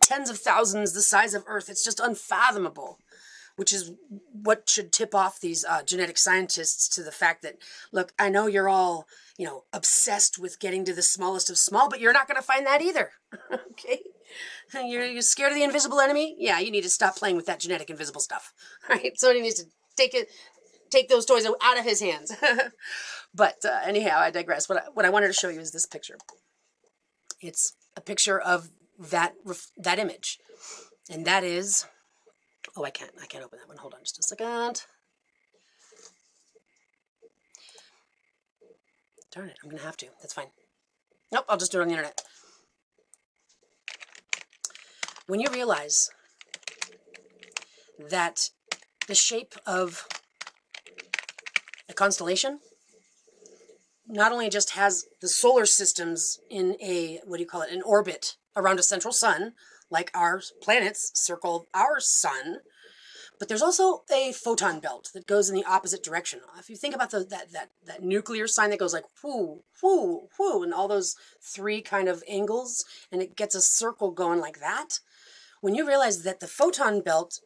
tens of thousands the size of Earth. It's just unfathomable, which is what should tip off these genetic scientists to the fact that, look, I know you're all obsessed with getting to the smallest of small, but you're not going to find that either. Okay, you're scared of the invisible enemy. Yeah, you need to stop playing with that genetic invisible stuff. All right, somebody needs to take those toys out of his hands. But anyhow, I digress. What I wanted to show you is this picture. It's a picture of that image, and that is, oh, I can't open that one. Hold on just a second. Darn it, I'm gonna have to. That's fine. Nope, I'll just do it on the internet. When you realize that the shape of a constellation not only just has the solar systems in an orbit around a central sun, like our planets circle our sun, but there's also a photon belt that goes in the opposite direction. If you think about that nuclear sign that goes like whoo, whoo, whoo, and all those three kind of angles, and it gets a circle going like that, when you realize that the photon belt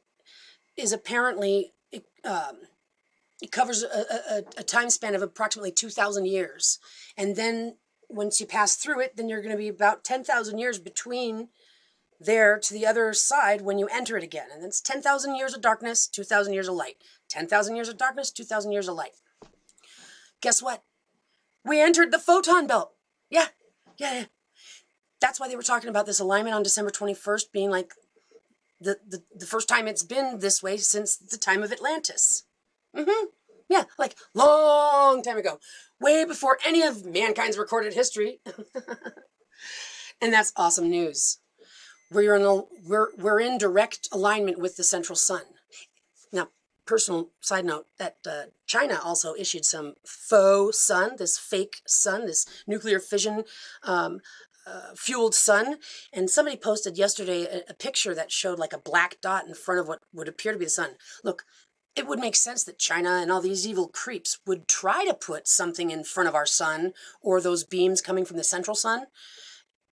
is apparently, it covers a time span of approximately 2,000 years. And then once you pass through it, then you're going to be about 10,000 years between there to the other side when you enter it again. And it's 10,000 years of darkness, 2,000 years of light. 10,000 years of darkness, 2,000 years of light. Guess what? We entered the photon belt. Yeah. That's why they were talking about this alignment on December 21st being like the first time it's been this way since the time of Atlantis. Yeah, like long time ago, way before any of mankind's recorded history. And that's awesome news. We're in direct alignment with the central sun. Now, personal side note, that China also issued some faux sun, this fake sun, this nuclear fission fueled sun. And somebody posted yesterday a picture that showed like a black dot in front of what would appear to be the sun. Look, it would make sense that China and all these evil creeps would try to put something in front of our sun or those beams coming from the central sun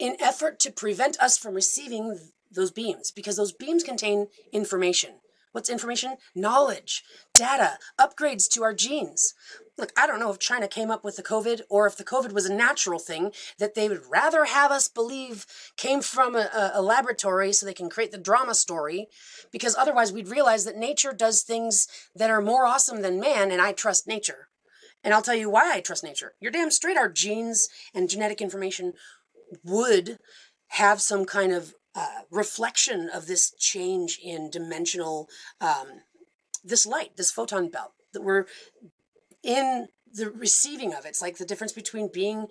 in effort to prevent us from receiving those beams, because those beams contain information. What's information? Knowledge, data, upgrades to our genes. Look, I don't know if China came up with the COVID or if the COVID was a natural thing that they would rather have us believe came from a laboratory so they can create the drama story, because otherwise we'd realize that nature does things that are more awesome than man, and I trust nature. And I'll tell you why I trust nature. You're damn straight our genes and genetic information would have some kind of reflection of this change in dimensional, this light, this photon belt that we're in the receiving of. It's like the difference between being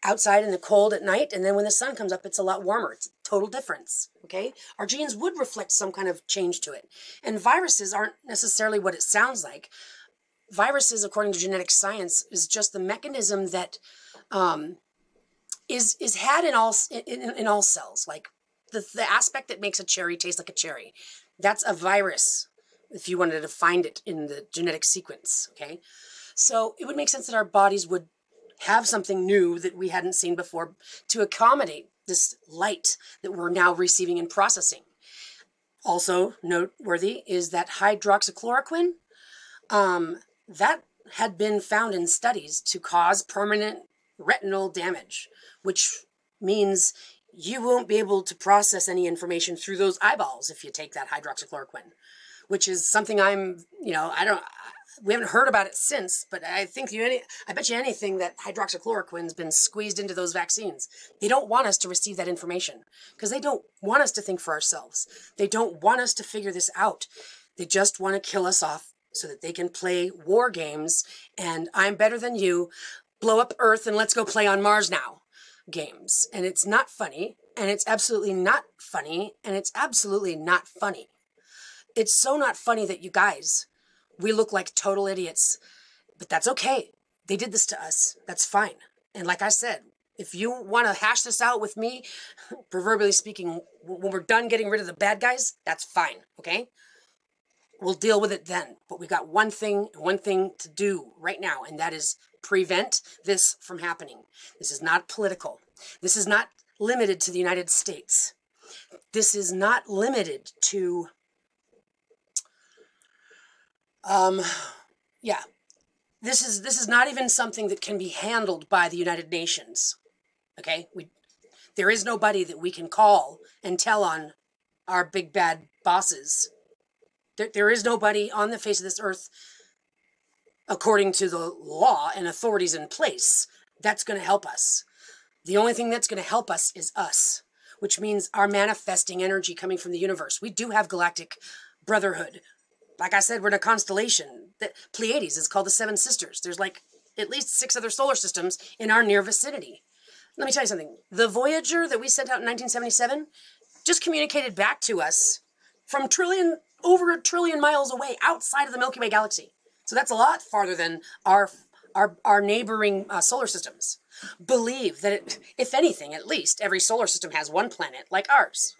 outside in the cold at night and then when the sun comes up, it's a lot warmer. It's a total difference, okay? Our genes would reflect some kind of change to it. And viruses aren't necessarily what it sounds like. Viruses, according to genetic science, is just the mechanism that is had in all cells. Like the aspect that makes a cherry taste like a cherry. That's a virus, if you wanted to find it in the genetic sequence, okay? So it would make sense that our bodies would have something new that we hadn't seen before to accommodate this light that we're now receiving and processing. Also noteworthy is that hydroxychloroquine, that had been found in studies to cause permanent retinal damage, which means you won't be able to process any information through those eyeballs if you take that hydroxychloroquine, which is something we haven't heard about it since, but I bet you anything that hydroxychloroquine's been squeezed into those vaccines. They don't want us to receive that information because they don't want us to think for ourselves. They don't want us to figure this out. They just want to kill us off so that they can play war games and I'm better than you, blow up Earth and let's go play on Mars now games. And it's not funny, and it's absolutely not funny, and it's absolutely not funny. It's so not funny that you guys, we look like total idiots, but that's okay. They did this to us. That's fine. And like I said, if you want to hash this out with me, proverbially speaking, when we're done getting rid of the bad guys, that's fine, okay? We'll deal with it then. But we got one thing to do right now, and that is prevent this from happening. This is not political. This is not limited to the United States. This is not limited to, this is not even something that can be handled by the United Nations. Okay? There is nobody that we can call and tell on our big bad bosses. There is nobody on the face of this earth, according to the law and authorities in place, that's going to help us. The only thing that's going to help us is us, which means our manifesting energy coming from the universe. We do have galactic brotherhood. Like I said, we're in a constellation. The Pleiades is called the Seven Sisters. There's like at least 6 other solar systems in our near vicinity. Let me tell you something. The Voyager that we sent out in 1977 just communicated back to us from over a trillion miles away outside of the Milky Way galaxy. So that's a lot farther than our neighboring solar systems. Believe that, if anything, at least every solar system has one planet like ours.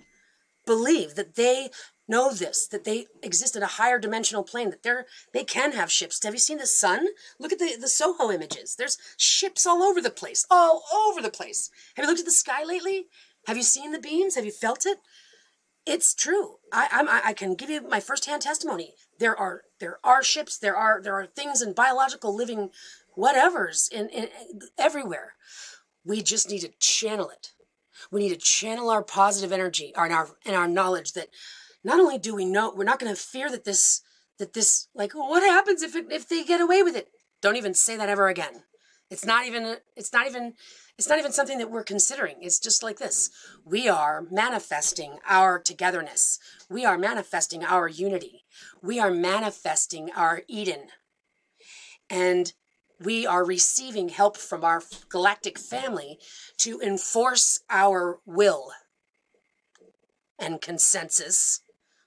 Believe that they know this, that they exist in a higher dimensional plane, that they can have ships. Have you seen the sun? Look at the Soho images. There's ships all over the place, all over the place. Have you looked at the sky lately? Have you seen the beams? Have you felt it? It's true. I can give you my firsthand testimony. There are ships. There are things in biological living whatevers in everywhere. We just need to channel it. We need to channel our positive energy and our knowledge that not only do we know, we're not going to fear that this like, well, what happens if they get away with it? Don't even say that ever again. It's not even something that we're considering. It's just like this. We are manifesting our togetherness. We are manifesting our unity. We are manifesting our Eden. And we are receiving help from our galactic family to enforce our will and consensus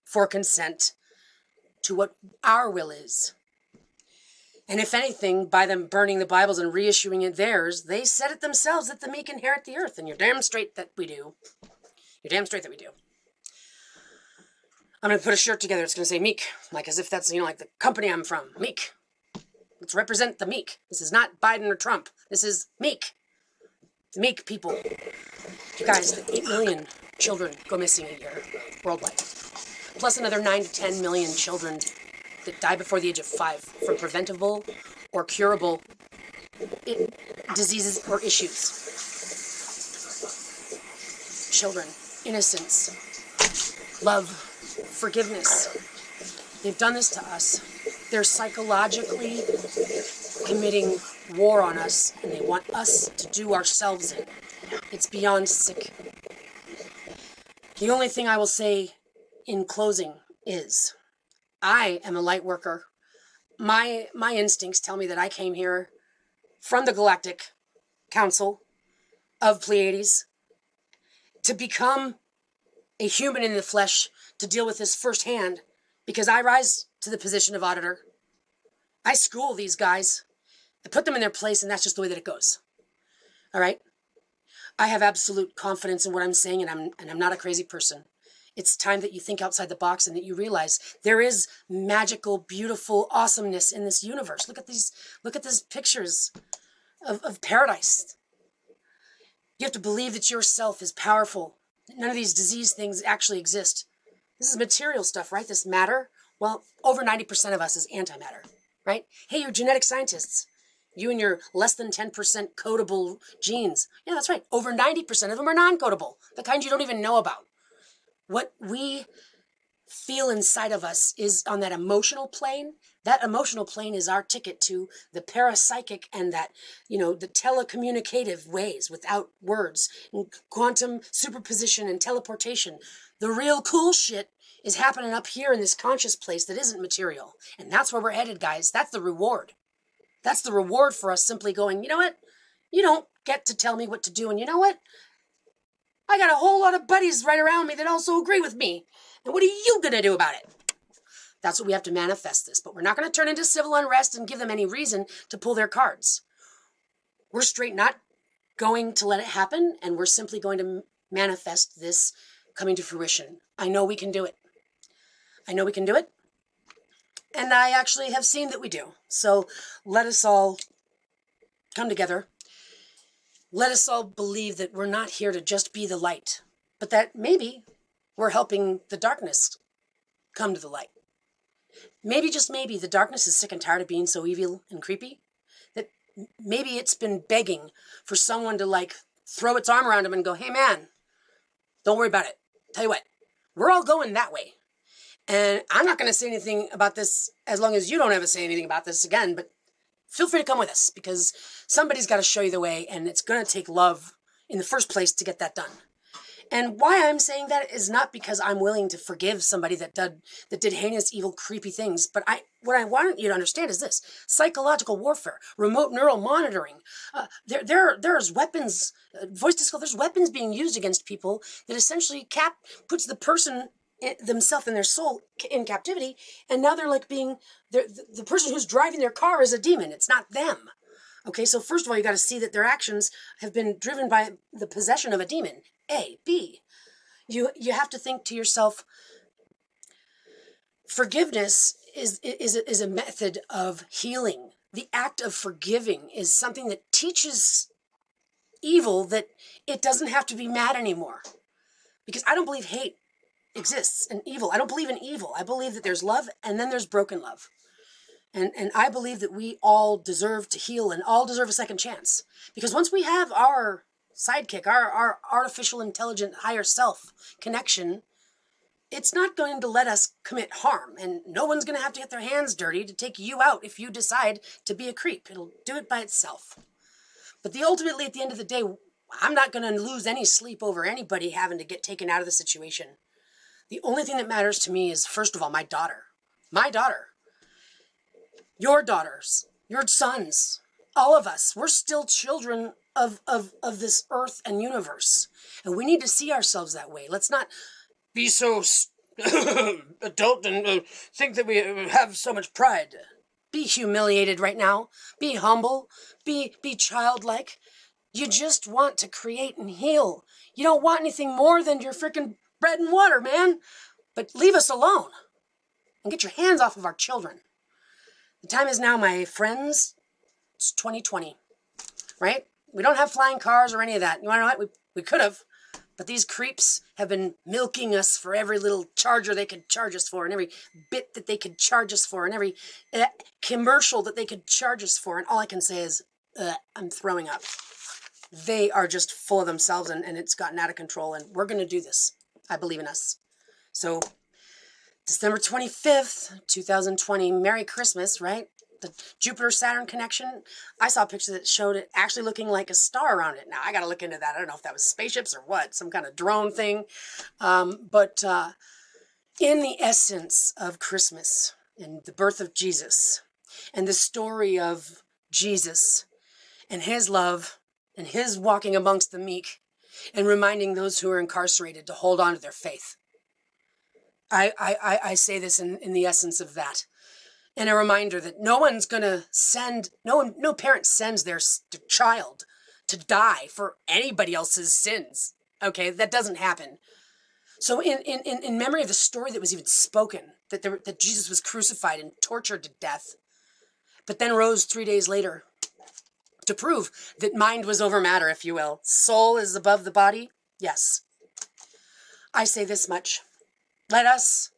for consent to what our will is. And if anything, by them burning the Bibles and reissuing it theirs, they said it themselves that the meek inherit the earth. And you're damn straight that we do. You're damn straight that we do. I'm going to put a shirt together. It's going to say MEEK. Like as if that's, like the company I'm from. MEEK. Let's represent the meek. This is not Biden or Trump. This is MEEK. The meek people. You guys, 8 million children go missing a year worldwide. plus another 9 to 10 million children that die before the age of 5 from preventable or curable diseases or issues. Children, innocence, love, forgiveness. They've done this to us. They're psychologically committing war on us, and they want us to do ourselves in. It's beyond sick. The only thing I will say in closing is, I am a light worker. My instincts tell me that I came here from the Galactic Council of Pleiades to become a human in the flesh, to deal with this firsthand, because I rise to the position of auditor. I school these guys. I put them in their place, and that's just the way that it goes. All right? I have absolute confidence in what I'm saying, and I'm not a crazy person. It's time that you think outside the box and that you realize there is magical, beautiful awesomeness in this universe. Look at these pictures of paradise. You have to believe that yourself is powerful. None of these disease things actually exist. This is material stuff, right? This matter. Well, over 90% of us is antimatter, right? Hey, you're genetic scientists. You and your less than 10% codable genes. Yeah, that's right. Over 90% of them are non-codable. The kind you don't even know about. What we feel inside of us is on that emotional plane. That emotional plane is our ticket to the parapsychic and that, the telecommunicative ways without words, and quantum superposition and teleportation. The real cool shit is happening up here in this conscious place that isn't material. And that's where we're headed, guys. That's the reward. That's the reward for us simply going, you know what? You don't get to tell me what to do. And you know what? I got a whole lot of buddies right around me that also agree with me. And what are you going to do about it? That's what we have to manifest this. But we're not going to turn into civil unrest and give them any reason to pull their cards. We're straight not going to let it happen. And we're simply going to manifest this coming to fruition. I know we can do it. I know we can do it. And I actually have seen that we do. So let us all come together. Let us all believe that we're not here to just be the light, but that maybe we're helping the darkness come to the light. Maybe, just maybe, the darkness is sick and tired of being so evil and creepy, that maybe it's been begging for someone to throw its arm around him and go, hey man, don't worry about it. Tell you what, we're all going that way. And I'm not going to say anything about this as long as you don't ever say anything about this again, but feel free to come with us, because somebody's got to show you the way, and it's going to take love in the first place to get that done. And why I'm saying that is not because I'm willing to forgive somebody that did heinous, evil, creepy things, but what I want you to understand is this: psychological warfare, remote neural monitoring. There's weapons, voice disco. There's weapons being used against people that essentially puts the person themselves and their soul in captivity, and now they're the person who's driving their car is a demon. It's not them. Okay, so first of all, you got to see that their actions have been driven by the possession of a demon. A. B. You have to think to yourself, forgiveness is a method of healing. The act of forgiving is something that teaches evil that it doesn't have to be mad anymore. Because I don't believe hate exists and evil. I don't believe in evil. I believe that there's love and then there's broken love. And I believe that we all deserve to heal and all deserve a second chance. Because once we have our sidekick, our artificial intelligent higher self connection, it's not going to let us commit harm. And no one's going to have to get their hands dirty to take you out if you decide to be a creep. It'll do it by itself. But ultimately, at the end of the day, I'm not going to lose any sleep over anybody having to get taken out of the situation. The only thing that matters to me is, first of all, my daughter, your daughters, your sons, all of us. We're still children of this earth and universe. And we need to see ourselves that way. Let's not be so adult and think that we have so much pride. Be humiliated right now. Be humble. Be childlike. You just want to create and heal. You don't want anything more than your freaking bread and water, man. But leave us alone and get your hands off of our children. The time is now, my friends. It's 2020, right? We don't have flying cars or any of that. You want to know what? We could have, But these creeps have been milking us for every little charger they could charge us for, and every bit that they could charge us for, and every commercial that they could charge us for. And all I can say is, I'm throwing up. They are just full of themselves, and it's gotten out of control, and we're going to do this. I believe in us. So, December 25th, 2020, Merry Christmas, right? The Jupiter-Saturn connection. I saw a picture that showed it actually looking like a star around it. Now, I got to look into that. I don't know if that was spaceships or what, some kind of drone thing. But in the essence of Christmas and the birth of Jesus and the story of Jesus and his love and his walking amongst the meek and reminding those who are incarcerated to hold on to their faith. I say this in the essence of that. And a reminder that no one's going to send, no parent sends their child to die for anybody else's sins. Okay, that doesn't happen. So in memory of the story that was even spoken, that Jesus was crucified and tortured to death, but then rose 3 days later to prove that mind was over matter, if you will. Soul is above the body. Yes. I say this much. Let us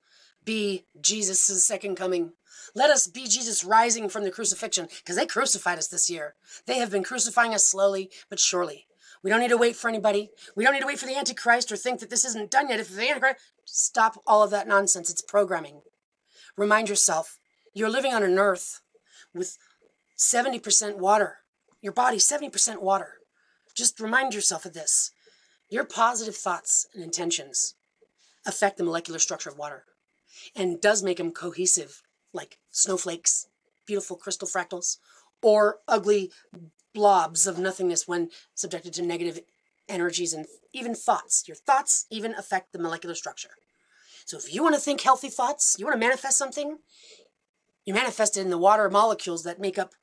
be Jesus' second coming. Let us be Jesus rising from the crucifixion, because they crucified us this year. They have been crucifying us slowly but surely. We don't need to wait for anybody. We don't need to wait for the Antichrist or think that this isn't done yet. If the Antichrist, stop all of that nonsense. It's programming. Remind yourself, you're living on an earth with 70% water. Your body, 70% water. Just remind yourself of this. Your positive thoughts and intentions affect the molecular structure of water and does make them cohesive, like snowflakes, beautiful crystal fractals, or ugly blobs of nothingness when subjected to negative energies and even thoughts. Your thoughts even affect the molecular structure. So if you want to think healthy thoughts, you want to manifest something, you manifest it in the water molecules that make up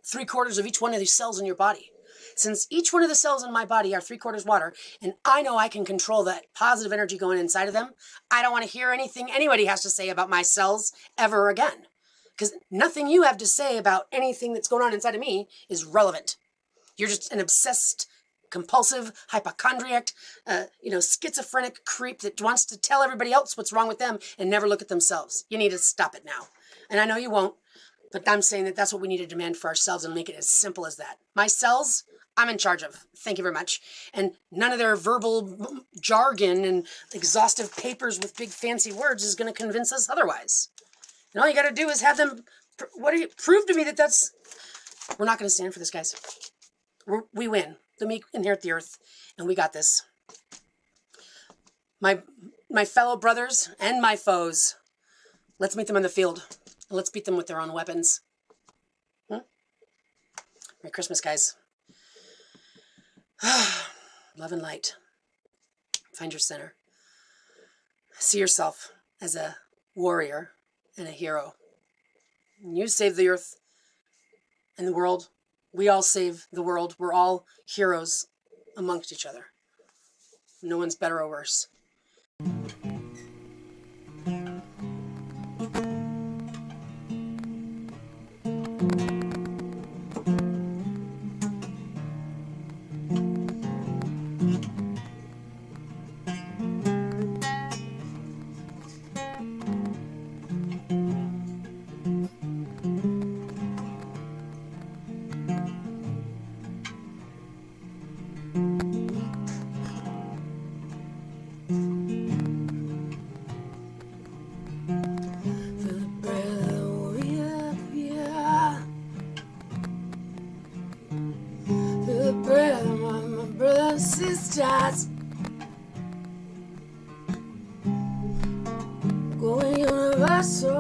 3/4 of each one of these cells in your body. Since each one of the cells in my body are 3/4 water, and I know I can control that positive energy going inside of them, I don't want to hear anything anybody has to say about my cells ever again. Because nothing you have to say about anything that's going on inside of me is relevant. You're just an obsessed, compulsive, hypochondriac, schizophrenic creep that wants to tell everybody else what's wrong with them and never look at themselves. You need to stop it now. And I know you won't, but I'm saying that that's what we need to demand for ourselves and make it as simple as that. My cells, I'm in charge of. Thank you very much. And none of their verbal jargon and exhaustive papers with big fancy words is going to convince us otherwise. And all you got to do is have them, prove to me that that's, we're not going to stand for this, guys. We win. The meek inherit the earth, and we got this. My fellow brothers and my foes, let's meet them in the field. Let's beat them with their own weapons. Merry Christmas, guys. Love and light. Find your center. See yourself as a warrior and a hero. You save the earth and the world. We all save the world. We're all heroes amongst each other. No one's better or worse. Sisters, going universal,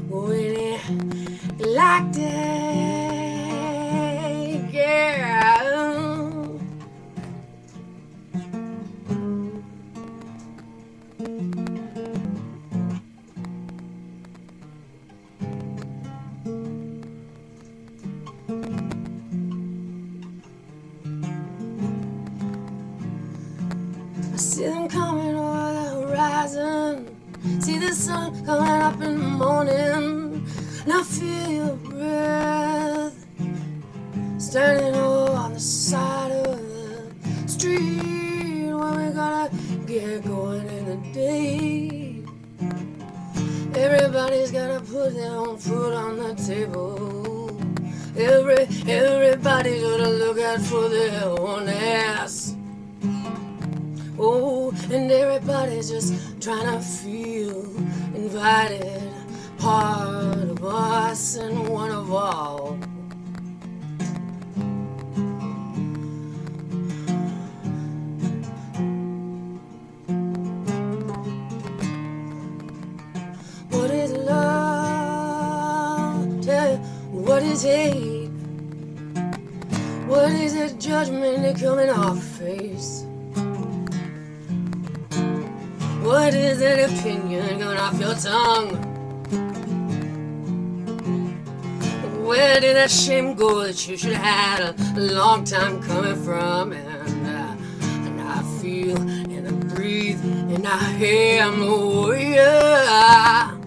going galactic, yeah. See them coming over the horizon. See the sun coming up in the morning. And I feel your breath standing on the side of the street when we gotta get going in the day. Everybody's gotta put their own food on the table. Everybody's gonna look out for their own ass. Oh, and everybody's just trying to feel invited, part of us and one of all. What is love? Tell you, what is hate? What is the judgment that come in our face? What is that opinion going off your tongue? Where did that shame go that you should have had a long time coming from? And I feel and I breathe and I am a warrior.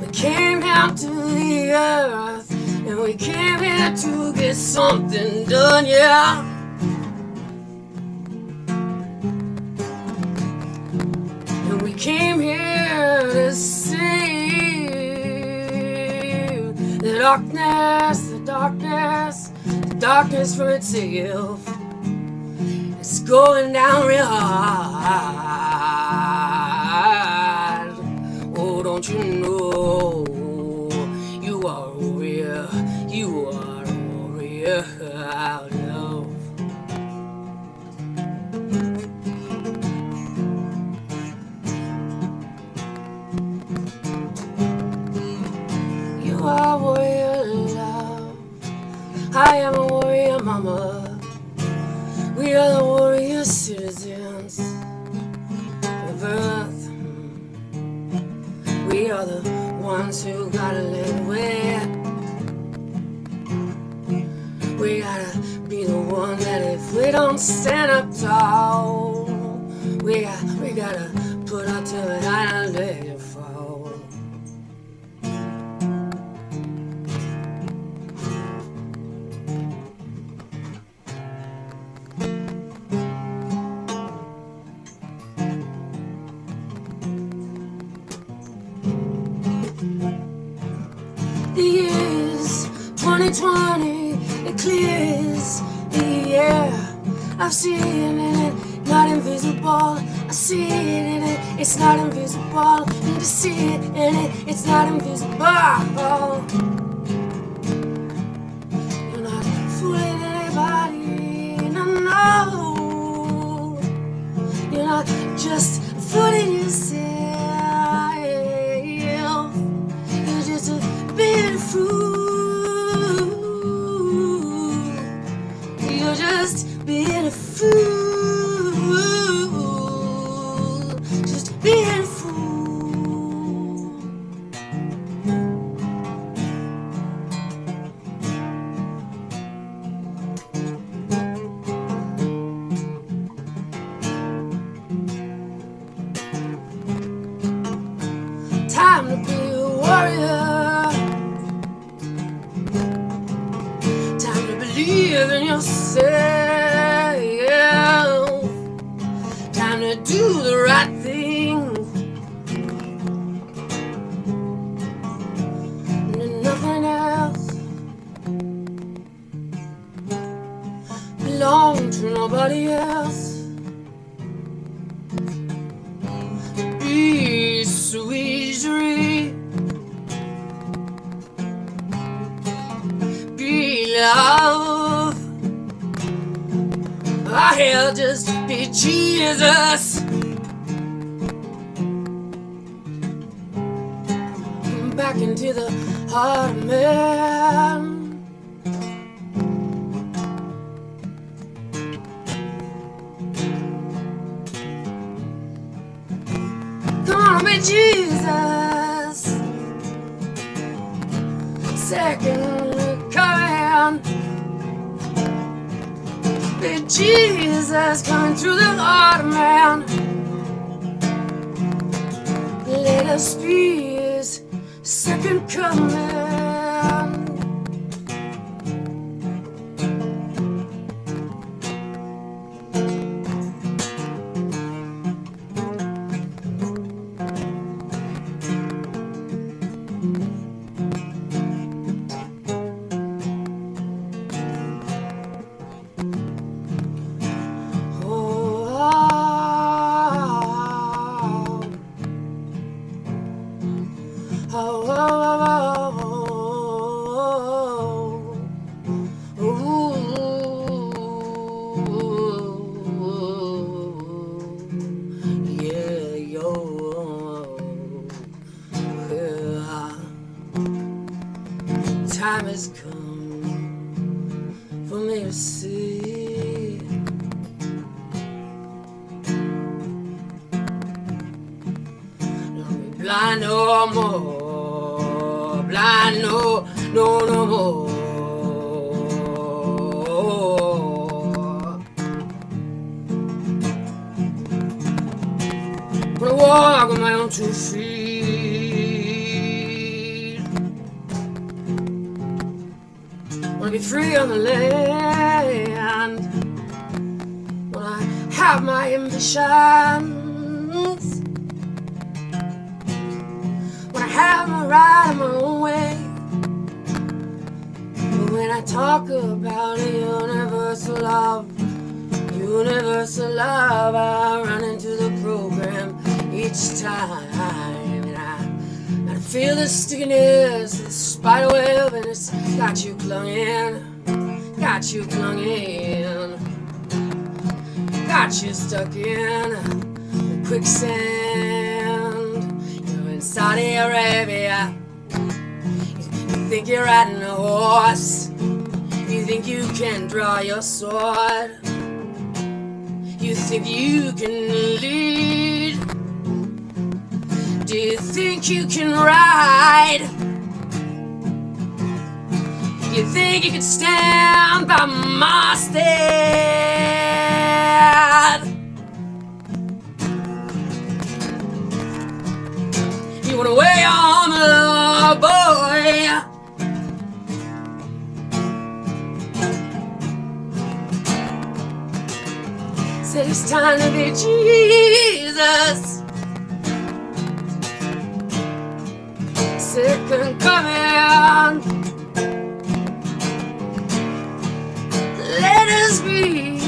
We came down to the earth and we came here to get something done, yeah. And we came here to save the darkness for itself. It's going down real hard. Oh, don't you know? You are a warrior, you are a warrior of love. You are a warrior of love. I am a warrior mama. We are the warrior citizens of Earth. We are the ones who gotta live with. We gotta be the one that if we don't stand up tall, we gotta put our tail behind and let it fall. The years 2020, it clears the air. I've seen it, not invisible. I see it in it, it's not invisible. Need to see it in it, it's not invisible. You're not fooling anybody, no, no. You're not just fooling yourself. You're just a bit fool. You're just being a fool. Just being a fool. Time to be a warrior. Time to believe in yourself. Time to do the right thing. And nothing else belongs to nobody else. Be sweet dream. Be love. I hell just be Jesus. Back into the heart of man. Come on, be Jesus. Second command. Be Jesus coming through the heart of man. Let us be his second coming. Time has come for me to see. Don't be blind no more, blind no more. But I walk on my own 2 feet. Wanna be free on the land. Wanna have my ambitions. Wanna have my ride in my own way. But when I talk about a universal love, I run into the program each time. And I feel the stickiness, the spider web, and it's got you clung in, got you stuck in the quicksand. You're in Saudi Arabia. You think you're riding a horse. You think you can draw your sword. You think you can lead. Do you think you can ride? You think you can stand by my stead? You wanna weigh on the boy? Said it's time to be Jesus. Second coming. Let us breathe.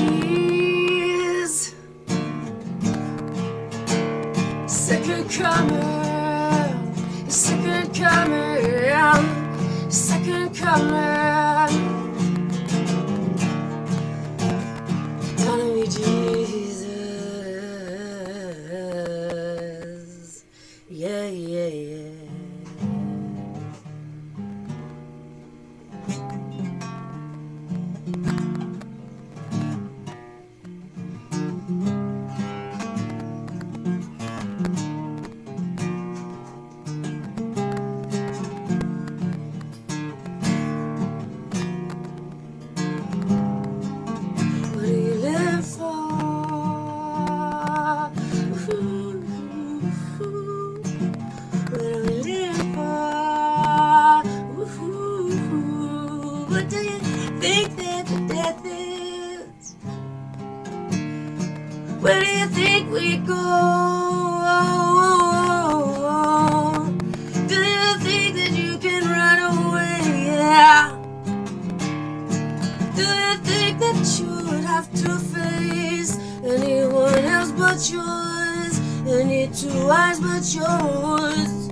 Second coming. Second coming. Second coming. Time to be Jesus. Yeah, yeah, yeah. What do you think that the death is? Where do you think we go? Do you think that you can run away? Yeah. Do you think that you would have to face anyone else but yours? Any 2 eyes but yours?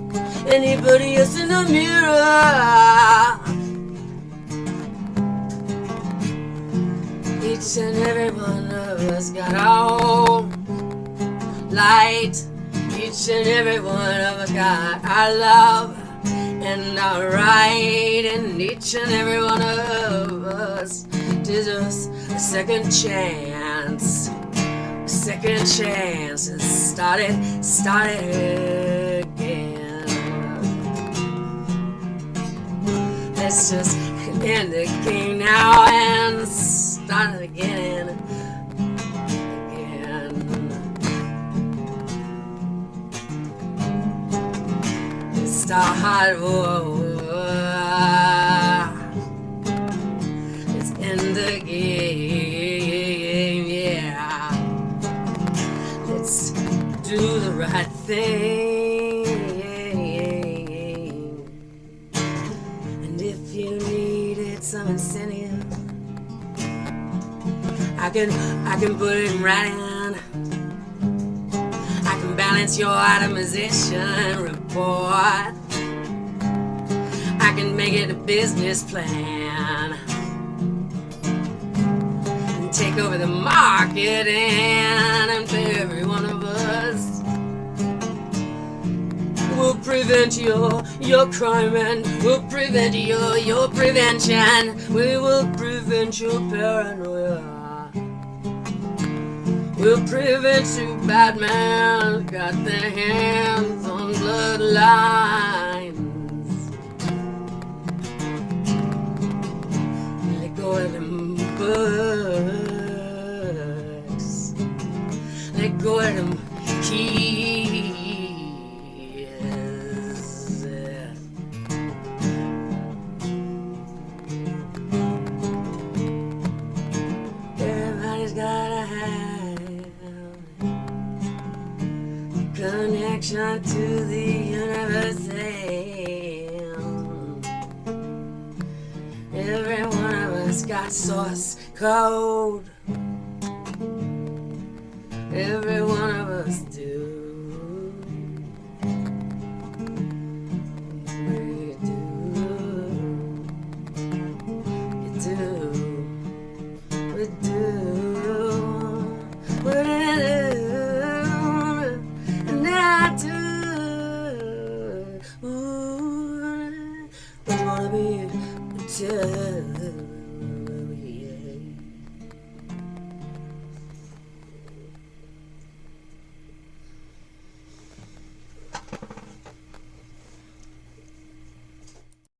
Anybody else in the mirror? Each and every one of us got our own light. Each and every one of us got our love and our right. And each and every one of us deserves a second chance. A second chance to start it again. Let's just end the game now and start it again. Let's start. Let's end the game, yeah. Let's do the right thing. And if you needed some incentive, I can put it in writing. I can balance your itemization report. I can make it a business plan and take over the marketing. And for every one of us, we'll prevent your crime, and we'll prevent your prevention. We will prevent your paranoia. We'll prevent you bad men got their hands on bloodlines. Let go of them books. Let go of them keys. Everybody's gotta have connection to the universe. Every one of us got source code. Every one of us do. We do. You do. We do. We do. And I do. We wanna be together.